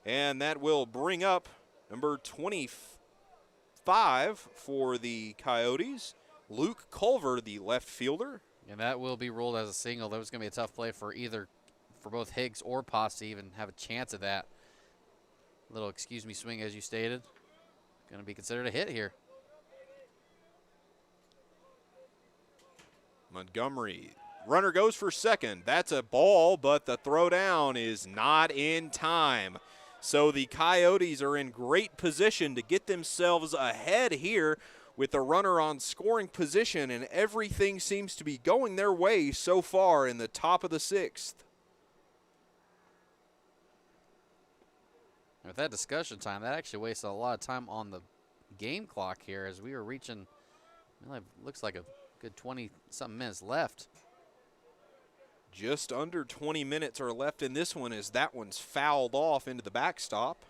And that will bring up number 25 for the Coyotes, Luke Culver, the left fielder. And that will be ruled as a single. That was going to be a tough play for both Higgs or Paz to even have a chance of that. Little excuse me swing, as you stated. Going to be considered a hit here. Montgomery, runner goes for second. That's a ball, but the throw down is not in time. So the Coyotes are in great position to get themselves ahead here with the runner on scoring position, and everything seems to be going their way so far in the top of the 6th. With that discussion time, that actually wasted a lot of time on the game clock here as we were reaching, looks like a good 20-something minutes left. Just under 20 minutes are left in this one as that one's fouled off into the backstop.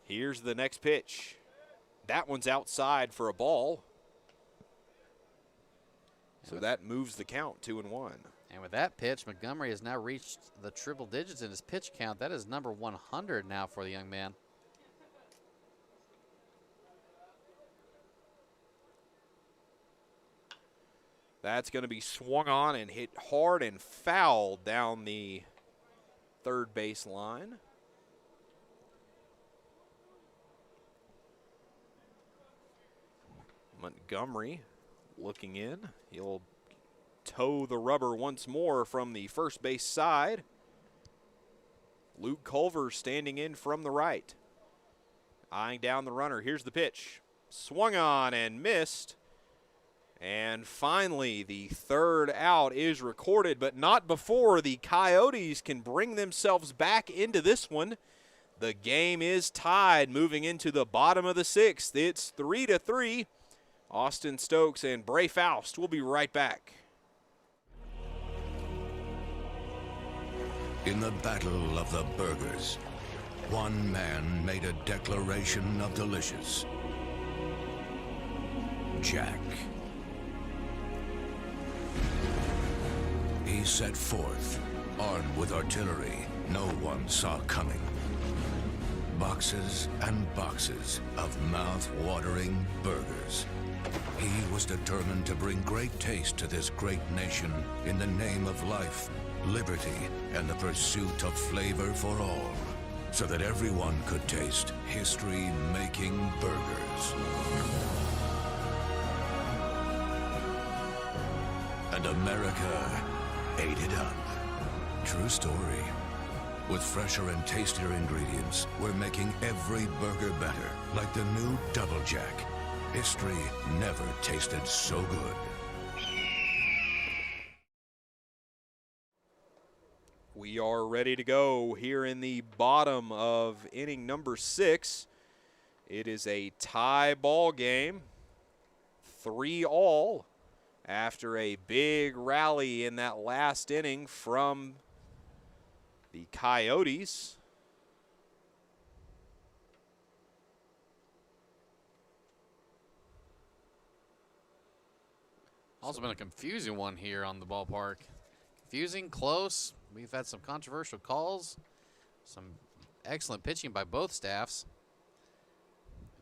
Here's the next pitch. That one's outside for a ball. So that moves the count 2-1. And with that pitch, Montgomery has now reached the triple digits in his pitch count. That is number 100 now for the young man. That's going to be swung on and hit hard and fouled down the third base line. Montgomery looking in. He'll toe the rubber once more from the first base side. Luke Culver standing in from the right. Eyeing down the runner. Here's the pitch. Swung on and missed. And finally, the third out is recorded, but not before the Coyotes can bring themselves back into this one. The game is tied moving into the bottom of the 6th. It's 3-3. Austin Stokes and Brae Foust will be right back. In the battle of the burgers, one man made a declaration of delicious. Jack. He set forth, armed with artillery no one saw coming. Boxes and boxes of mouth-watering burgers. He was determined to bring great taste to this great nation in the name of life, liberty, and the pursuit of flavor for all, so that everyone could taste history-making burgers. And America ate it up. True story. With fresher and tastier ingredients, we're making every burger better, like the new Double Jack. History never tasted so good. We are ready to go here in the bottom of inning number 6. It is a tie ball game, 3-all, after a big rally in that last inning from the Coyotes. Also been a confusing one here on the ballpark. Confusing, close. We've had some controversial calls, some excellent pitching by both staffs.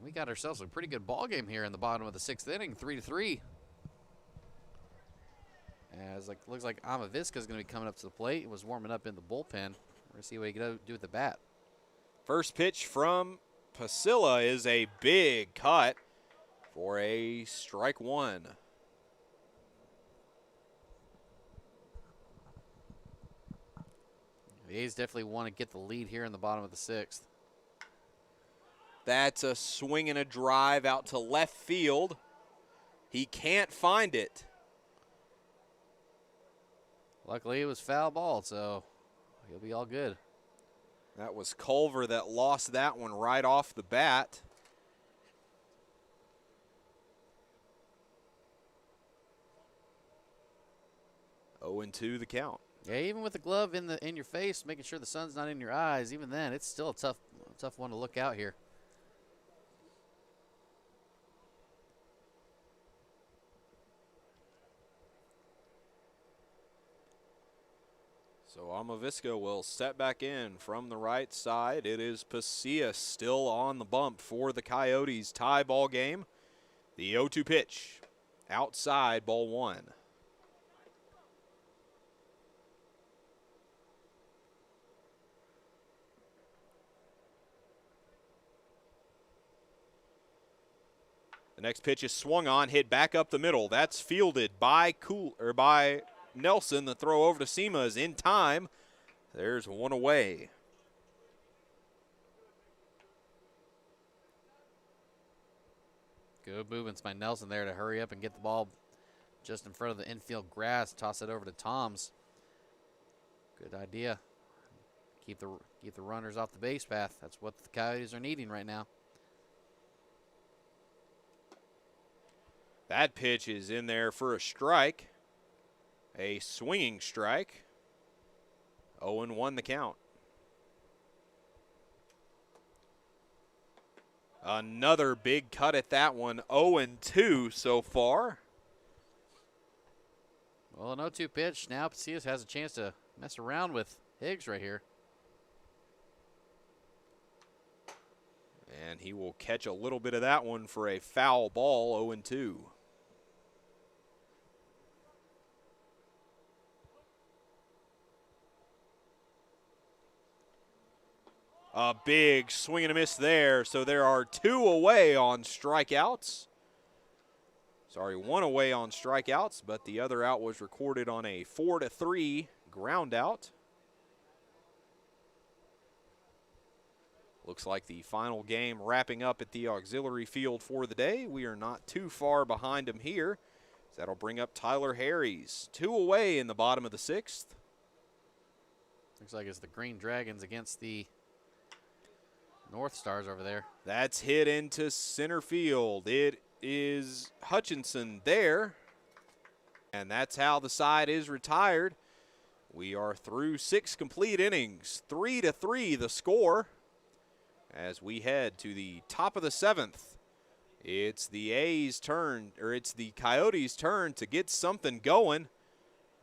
We got ourselves a pretty good ball game here in the bottom of the 6th inning, 3-3. As looks like Amaviska is going to be coming up to the plate. He was warming up in the bullpen. We're going to see what he can do with the bat. First pitch from Pasilla is a big cut for a strike one. The A's definitely want to get the lead here in the bottom of the 6th. That's a swing and a drive out to left field. He can't find it. Luckily, it was foul ball, so he'll be all good. That was Culver that lost that one right off the bat. Oh, 0-2 the count. Yeah, even with the glove in your face, making sure the sun's not in your eyes, even then, it's still a tough one to look out here. So Amaviska will step back in from the right side. It is Pasillas still on the bump for the Coyotes. Tie ball game. The 0-2 pitch. Outside, ball one. The next pitch is swung on, hit back up the middle. That's fielded by Nelson. The throw over to Sema is in time. There's one away. Good movements by Nelson there to hurry up and get the ball just in front of the infield grass. Toss it over to Toms. Good idea. Keep the runners off the base path. That's what the Coyotes are needing right now. That pitch is in there for a strike. A swinging strike. 0-1 the count. Another big cut at that one. 0-2 so far. Well, an 0-2 pitch. Now Pasillas has a chance to mess around with Higgs right here. And he will catch a little bit of that one for a foul ball. 0-2. A big swing and a miss there. So there are two away on strikeouts. Sorry, one away on strikeouts, but the other out was recorded on a 4-3 ground out. Looks like the final game wrapping up at the auxiliary field for the day. We are not too far behind him here. That'll bring up Tyler Harries. Two away in the bottom of the 6th. Looks like it's the Green Dragons against the North Stars over there. That's hit into center field. It is Hutchinson there. And that's how the side is retired. We are through 6 complete innings. 3-3 the score. As we head to the top of the 7th. It's the A's turn, or it's the Coyotes' turn to get something going.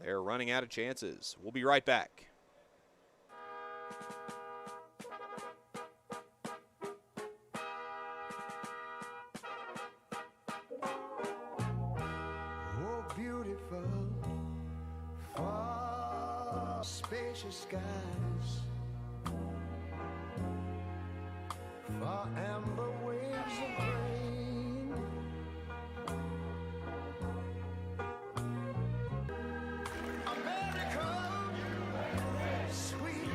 They're running out of chances. We'll be right back. Oh, beautiful, far spacious skies, far amber waves of grain, America, sweet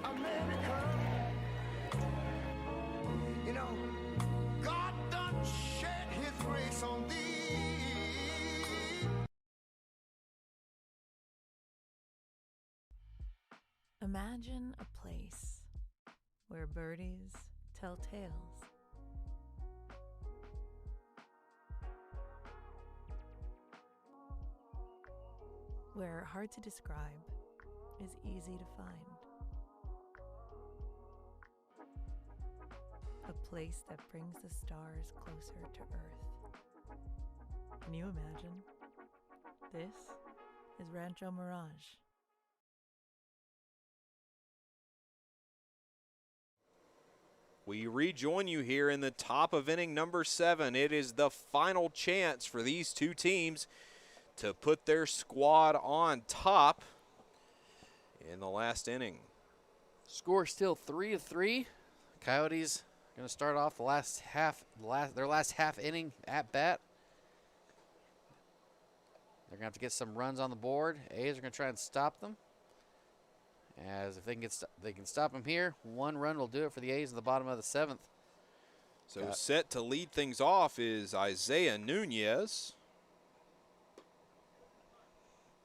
America. You know, God done shed his grace on thee. Imagine a place where birdies tell tales. Where hard to describe is easy to find. A place that brings the stars closer to Earth. Can you imagine? This is Rancho Mirage. We rejoin you here in the top of inning number 7. It is the final chance for these two teams to put their squad on top in the last inning. Score still 3-3. Coyotes going to start off their last half inning at bat. They're going to have to get some runs on the board. A's are going to try and stop them. As if they can stop them here, one run will do it for the A's in the bottom of the 7th. So set to lead things off is Isaiah Nunez.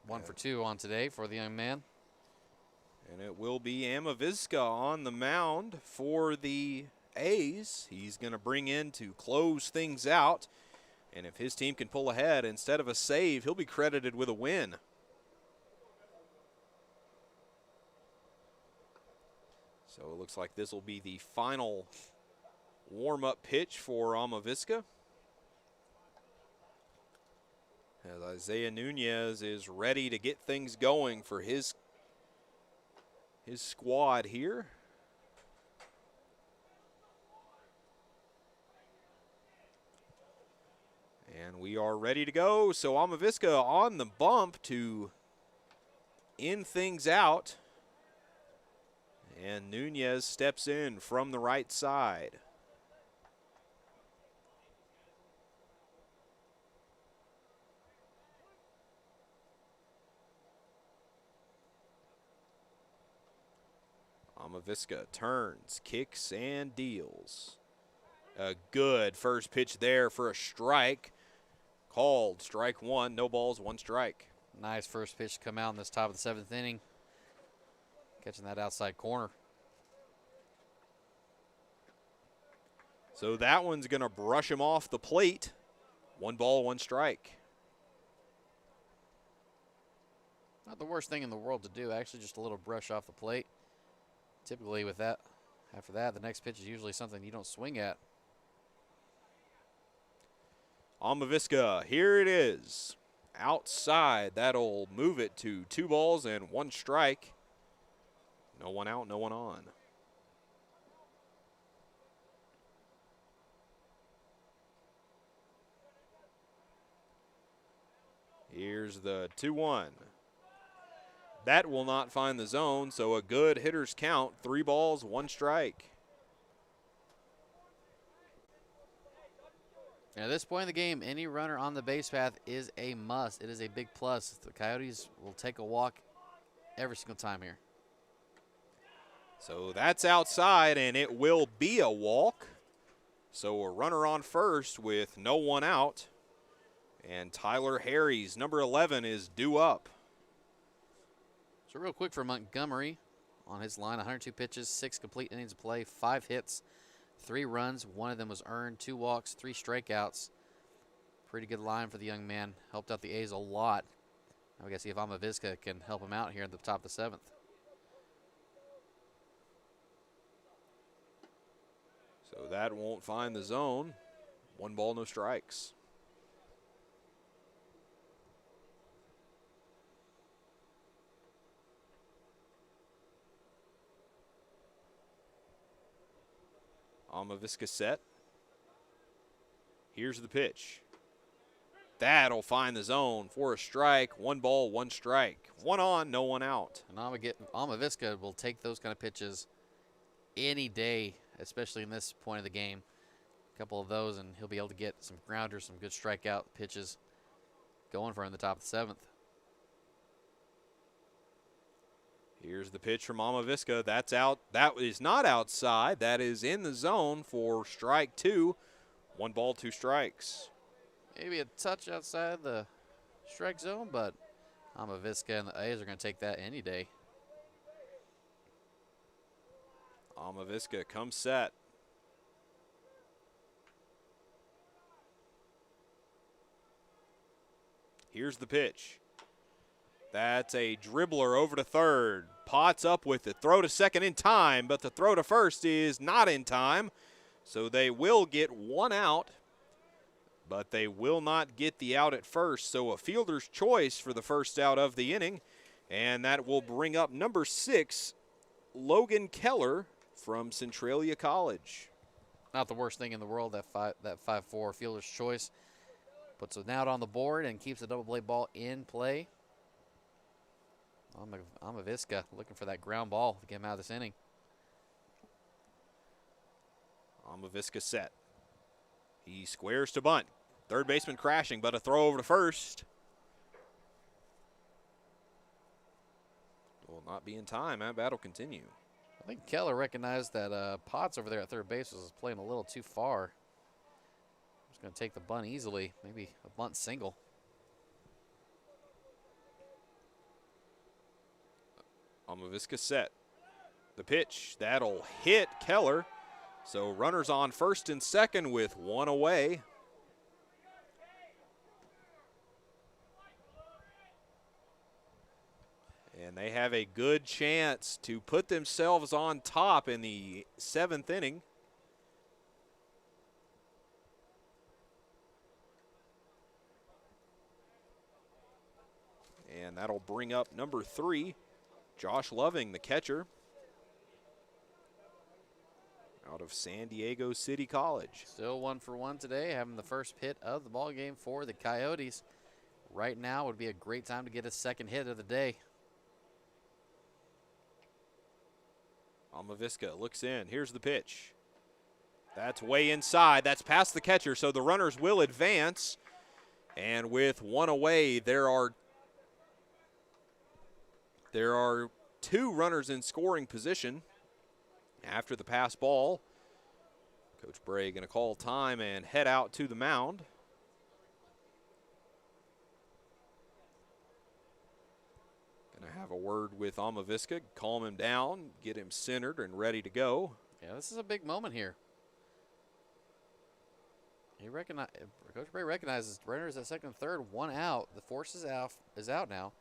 1 for 2 on today for the young man. And it will be Amaviska on the mound for the A's. He's going to bring in to close things out. And if his team can pull ahead instead of a save, he'll be credited with a win. So it looks like this will be the final warm-up pitch for Amaviska. As Isaiah Nunez is ready to get things going for his squad here. And we are ready to go. So Amaviska on the bump to end things out. And Nunez steps in from the right side. Amaviska turns, kicks, and deals. A good first pitch there for a strike. Called strike 1, no balls, 1 strike. Nice first pitch to come out in this top of the 7th inning. Catching that outside corner. So that one's going to brush him off the plate. 1 ball, 1 strike. Not the worst thing in the world to do, actually, just a little brush off the plate. Typically with that, after that, the next pitch is usually something you don't swing at. Amaviska, here it is. Outside, that'll move it to 2 balls and 1 strike. No one out, no one on. Here's the 2-1. That will not find the zone, so a good hitter's count, 3 balls, 1 strike. And at this point in the game, any runner on the base path is a must. It is a big plus. The Coyotes will take a walk every single time here. So that's outside, and it will be a walk. So a runner on first with no one out. And Tyler Harries, number 11, is due up. So real quick for Montgomery on his line, 102 pitches, 6 complete innings of play, 5 hits, 3 runs. 1 of them was earned, 2 walks, 3 strikeouts. Pretty good line for the young man. Helped out the A's a lot. Now we got to see if Amaviska can help him out here at the top of the 7th. So that won't find the zone. 1 ball, no strikes. Amaviska set. Here's the pitch. That'll find the zone for a strike. 1 ball, 1 strike. 1 on, no one out. And Amaviska will take those kind of pitches any day, especially in this point of the game. A couple of those, and he'll be able to get some grounders, some good strikeout pitches going for him in the top of the 7th. Here's the pitch from Amaviska. That's out. That is not outside. That is in the zone for strike 2. 1 ball, 2 strikes. Maybe a touch outside the strike zone, but Amaviska and the A's are going to take that any day. Amaviska comes set. Here's the pitch. That's a dribbler over to third. Potts up with it. Throw to second in time, but the throw to first is not in time. So they will get 1 out, but they will not get the out at first. So a fielder's choice for the first out of the inning, and that will bring up number 6, Logan Keller, from Centralia College. Not the worst thing in the world, that 5-4 fielder's choice. Puts an out on the board and keeps the double play ball in play. Amaviska looking for that ground ball to get him out of this inning. Amaviska set. He squares to bunt. Third baseman crashing, but a throw over to first. Will not be in time. That battle continue. I think Keller recognized that Potts over there at third base was playing a little too far. He's going to take the bunt easily, maybe a bunt single. Amaviska set. The pitch, that'll hit Keller. So runners on first and second with one away. And they have a good chance to put themselves on top in the 7th inning. And that'll bring up number 3, Josh Loving, the catcher, out of San Diego City College. Still 1 for 1 today, having the first hit of the ball game for the Coyotes. Right now would be a great time to get a second hit of the day. Amaviska looks in. Here's the pitch. That's way inside. That's past the catcher, so the runners will advance. And with one away, there are 2 runners in scoring position. After the pass ball, Coach Brae going to call time and head out to the mound. Going to have a word with Amaviska, calm him down, get him centered and ready to go. Yeah, this is a big moment here. Coach Brae recognizes runners at second and third, 1 out. The force is out now.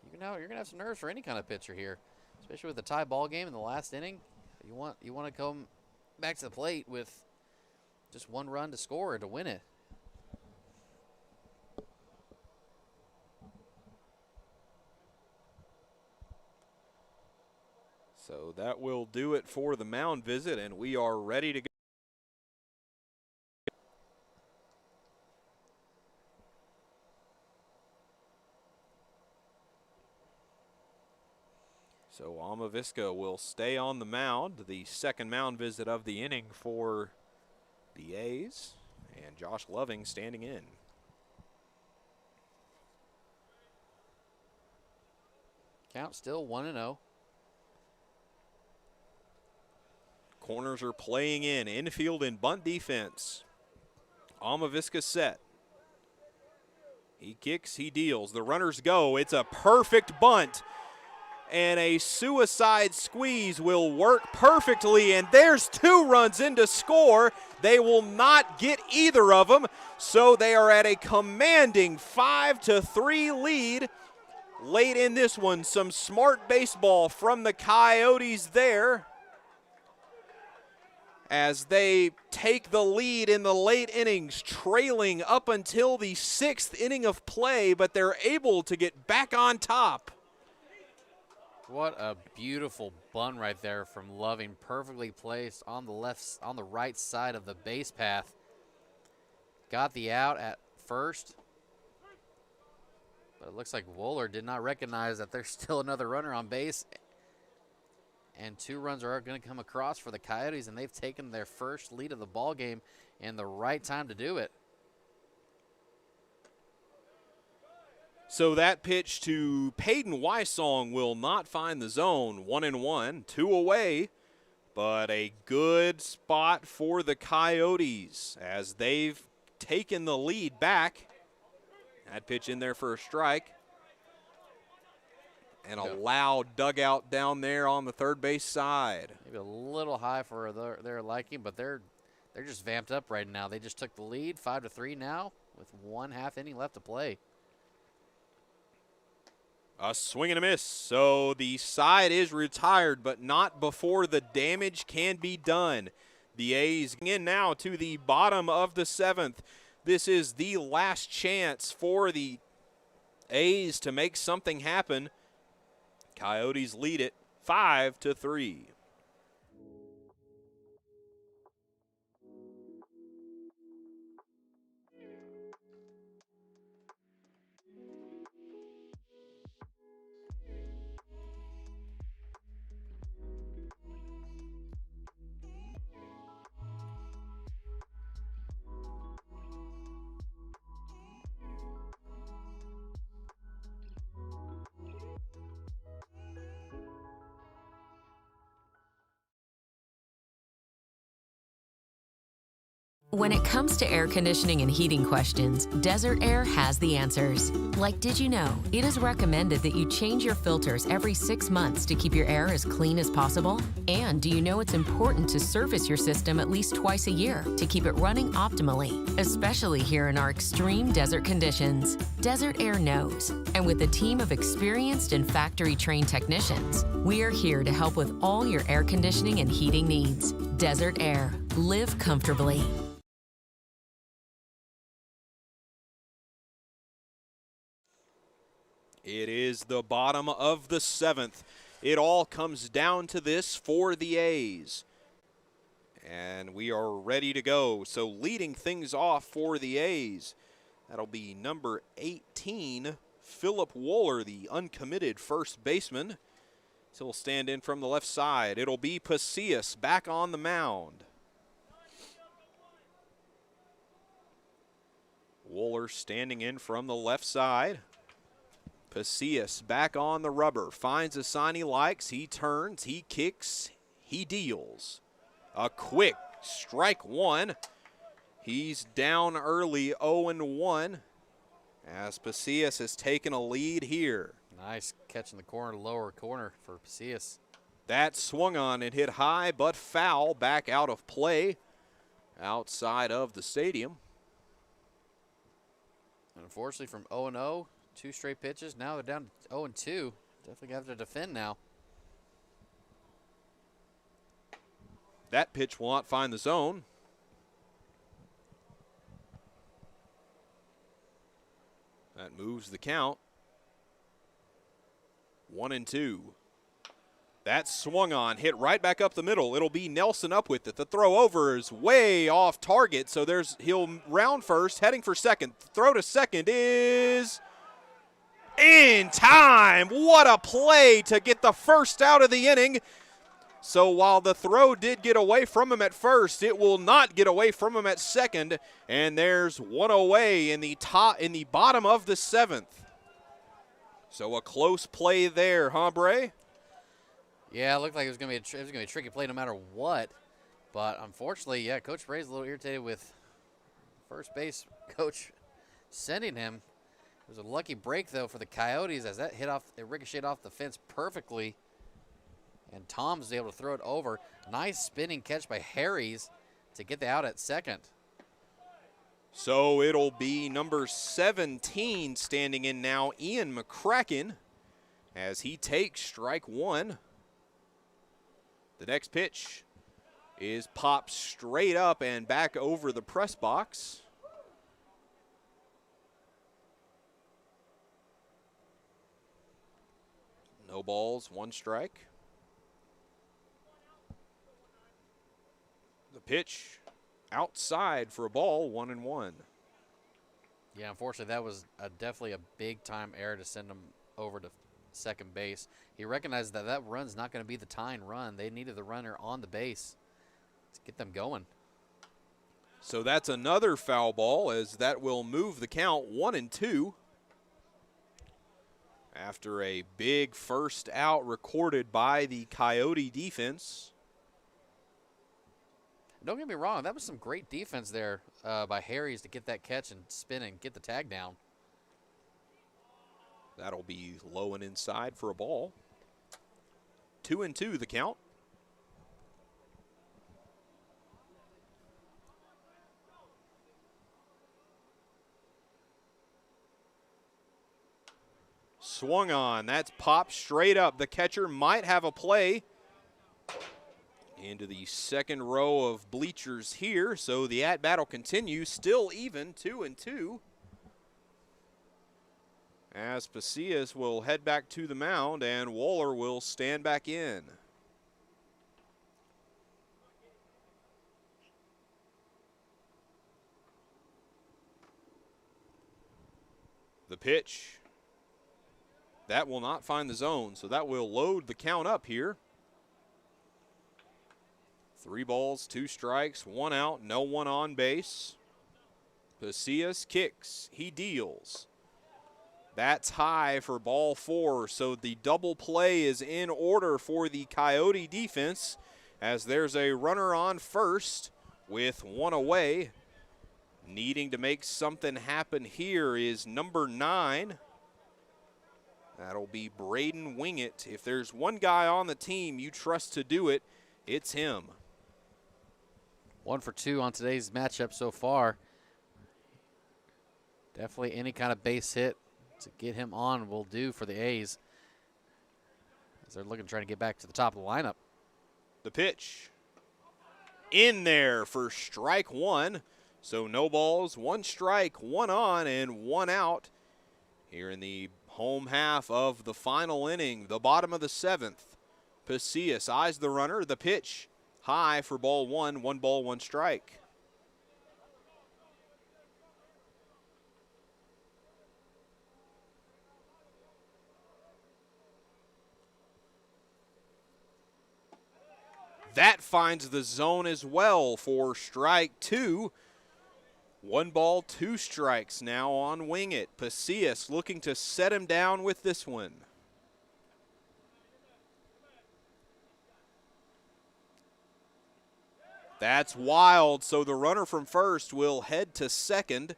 You're gonna have some nerves for any kind of pitcher here, especially with the tie ball game in the last inning. You want to come back to the plate with just 1 run to score to win it. So that will do it for the mound visit, and we are ready to go. So Amaviska will stay on the mound, the second mound visit of the inning for the A's, and Josh Loving standing in. Count still 1-0. Corners are playing in, infield and bunt defense. Amaviska set. He kicks, he deals. The runners go. It's a perfect bunt. And a suicide squeeze will work perfectly, and there's 2 runs in to score. They will not get either of them, so they are at a commanding 5-3 lead. Late in this one, some smart baseball from the Coyotes there as they take the lead in the late innings, trailing up until the 6th inning of play, but they're able to get back on top. What a beautiful bunt right there from Loving, perfectly placed on the right side of the base path. Got the out at first, but it looks like Wohler did not recognize that there's still another runner on base, and 2 runs are going to come across for the Coyotes, and they've taken their first lead of the ball game and the right time to do it. So that pitch to Peyton Wysong will not find the zone. 1-1, 2 away, but a good spot for the Coyotes as they've taken the lead back. That pitch in there for a strike. And a loud dugout down there on the third base side. Maybe a little high for their liking, but they're just vamped up right now. They just took the lead, 5-3 now, with 1/2 inning left to play. A swing and a miss. So the side is retired, but not before the damage can be done. The A's in now to the bottom of the 7th. This is the last chance for the A's to make something happen. Coyotes lead it 5-3. When it comes to air conditioning and heating questions, Desert Air has the answers. Like, did you know it is recommended that you change your filters every 6 months to keep your air as clean as possible? And do you know it's important to service your system at least twice a year to keep it running optimally, especially here in our extreme desert conditions? Desert Air knows. And with a team of experienced and factory-trained technicians, we are here to help with all your air conditioning and heating needs. Desert Air. Live comfortably. It is the bottom of the 7th. It all comes down to this for the A's. And we are ready to go. So leading things off for the A's, that'll be number 18, Philip Wohler, the uncommitted first baseman. He'll stand in from the left side. It'll be Pasillas back on the mound. Wohler standing in from the left side. Pasillas back on the rubber, finds a sign he likes, he turns, he kicks, he deals. A quick strike one. He's down early, 0-1, as Pasillas has taken a lead here. Nice catch in the corner, lower corner for Pasillas. That swung on and hit high, but foul, back out of play, outside of the stadium. Unfortunately, from 0-0, 2 straight pitches. Now they're down to 0-2. Definitely have to defend now. That pitch will not find the zone. That moves the count. 1-2. That swung on, hit right back up the middle. It'll be Nelson up with it. The throw over is way off target, so he'll round first, heading for second. Throw to second is in time. What a play to get the first out of the inning. So while the throw did get away from him at first, it will not get away from him at second. And there's one away in the bottom of the 7th. So a close play there, huh, Bray? Yeah, it looked like it was going to be a tricky play no matter what. But unfortunately, yeah, Coach Bray's a little irritated with first base coach sending him. It was a lucky break, though, for the Coyotes as that it ricocheted off the fence perfectly. And Tom was able to throw it over. Nice spinning catch by Harries to get the out at second. So it'll be number 17 standing in now, Ian McCracken, as he takes strike one. The next pitch is popped straight up and back over the press box. No balls, 1 strike. The pitch outside for a ball, 1-1. Yeah, unfortunately, that was definitely a big-time error to send him over to second base. He recognized that run's not going to be the tying run. They needed the runner on the base to get them going. So that's another foul ball, as that will move the count 1-2. After a big first out recorded by the Coyote defense. Don't get me wrong, that was some great defense there by Harries to get that catch and spin and get the tag down. That'll be low and inside for a ball. 2-2 the count. Swung on, that's popped straight up. The catcher might have a play into the second row of bleachers here, so the at-bat will continue, still even, 2-2. As Pasillas will head back to the mound and Wohler will stand back in. The pitch. That will not find the zone, so that will load the count up here. 3 balls, 2 strikes, 1 out, no one on base. Pasillas kicks, he deals. That's high for ball 4, so the double play is in order for the Coyote defense as there's a runner on first with 1 away. Needing to make something happen here is number 9. That'll be Braden Wingett. If there's one guy on the team you trust to do it, it's him. 1 for 2 on today's matchup so far. Definitely any kind of base hit to get him on will do for the A's, as they're looking, trying to get back to the top of the lineup. The pitch in there for strike 1. So no balls, 1 strike, 1 on, and 1 out here in the home half of the final inning, the bottom of the 7th. Pasillas eyes the runner. The pitch high for ball 1, 1 ball, 1 strike. That finds the zone as well for strike 2. 1 ball, 2 strikes now on Wingett. Pasillas looking to set him down with this one. That's wild, so the runner from first will head to second.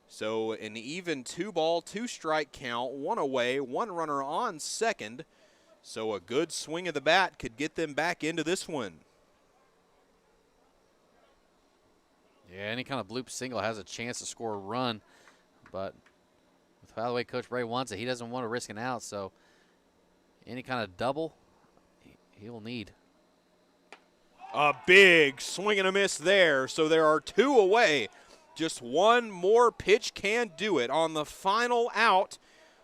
So an even 2 ball, 2 strike count, 1 away, 1 runner on second. So a good swing of the bat could get them back into this one. Yeah, any kind of bloop single has a chance to score a run, but with how the way Coach Brae wants it, he doesn't want to risk an out, so any kind of double he will need. A big swing and a miss there, so there are 2 away. Just 1 more pitch can do it on the final out,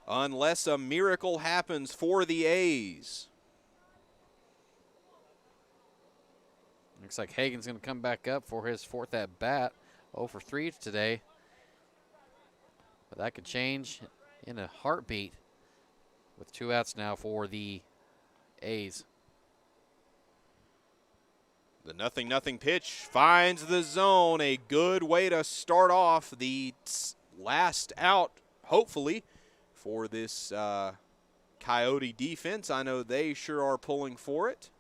unless a miracle happens for the A's. Looks like Hagen's going to come back up for his 4th at bat. 0 for 3 today. But that could change in a heartbeat with 2 outs now for the A's. The 0-0 pitch finds the zone. A good way to start off the last out, hopefully, for this Coyote defense. I know they sure are pulling for it.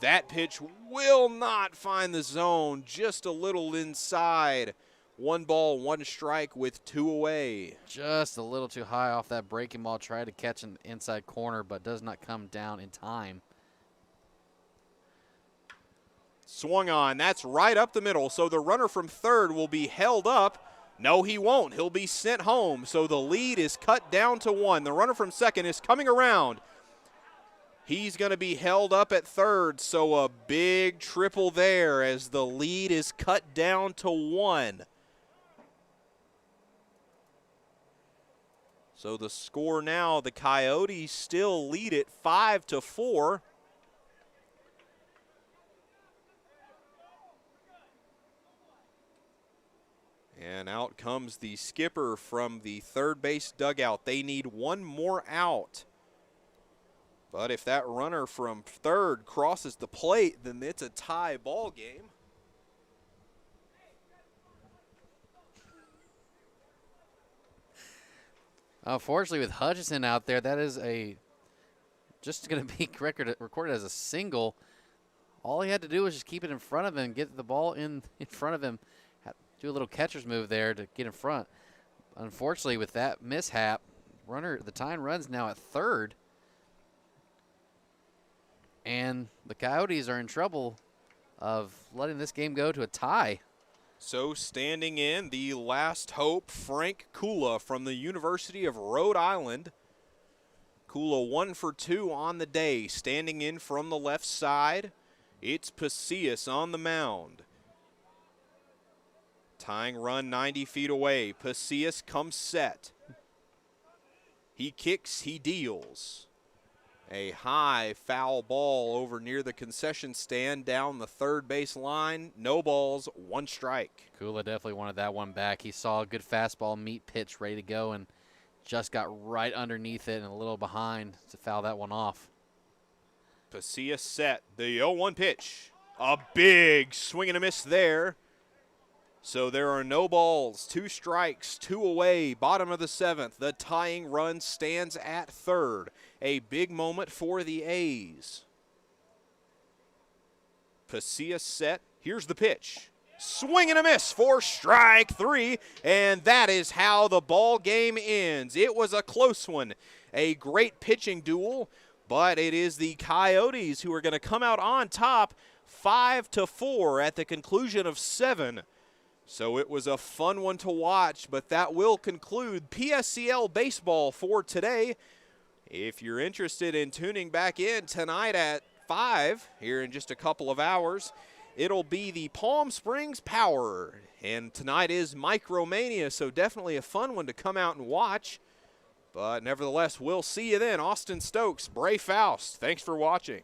That pitch will not find the zone, just a little inside. 1 ball, 1 strike with 2 away. Just a little too high off that breaking ball. Tried to catch an inside corner, but does not come down in time. Swung on. That's right up the middle. So the runner from third will be held up. No, he won't. He'll be sent home. So the lead is cut down to 1. The runner from second is coming around. He's going to be held up at third, so a big triple there as the lead is cut down to 1. So the score now, the Coyotes still lead it 5-4. And out comes the skipper from the third base dugout. They need 1 more out. But if that runner from third crosses the plate, then it's a tie ball game. Unfortunately, with Hutchison out there, that is just going to be recorded as a single. All he had to do was just keep it in front of him, get the ball in front of him, do a little catcher's move there to get in front. Unfortunately, with that mishap, the tying run's now at third. And the Coyotes are in trouble of letting this game go to a tie. So standing in, the last hope, Frank Kula from the University of Rhode Island. Kula 1 for 2 on the day. Standing in from the left side, it's Pasillas on the mound. Tying run 90 feet away. Pasillas comes set. He kicks, he deals. A high foul ball over near the concession stand down the third base line. No balls, 1 strike. Kula definitely wanted that one back. He saw a good fastball meet pitch ready to go and just got right underneath it and a little behind to foul that one off. Pasillas set. The 0-1 pitch. A big swing and a miss there. So there are no balls, 2 strikes, 2 away, bottom of the 7th. The tying run stands at third. A big moment for the A's. Pasillas set. Here's the pitch. Swing and a miss for strike 3, and that is how the ball game ends. It was a close one, a great pitching duel, but it is the Coyotes who are going to come out on top 5-4 at the conclusion of 7. So it was a fun one to watch, but that will conclude PSCL baseball for today. If you're interested in tuning back in tonight at 5 here in just a couple of hours, it'll be the Palm Springs Power, and tonight is Micromania, so definitely a fun one to come out and watch. But nevertheless, we'll see you then. Austin Stokes, Brae Foust, thanks for watching.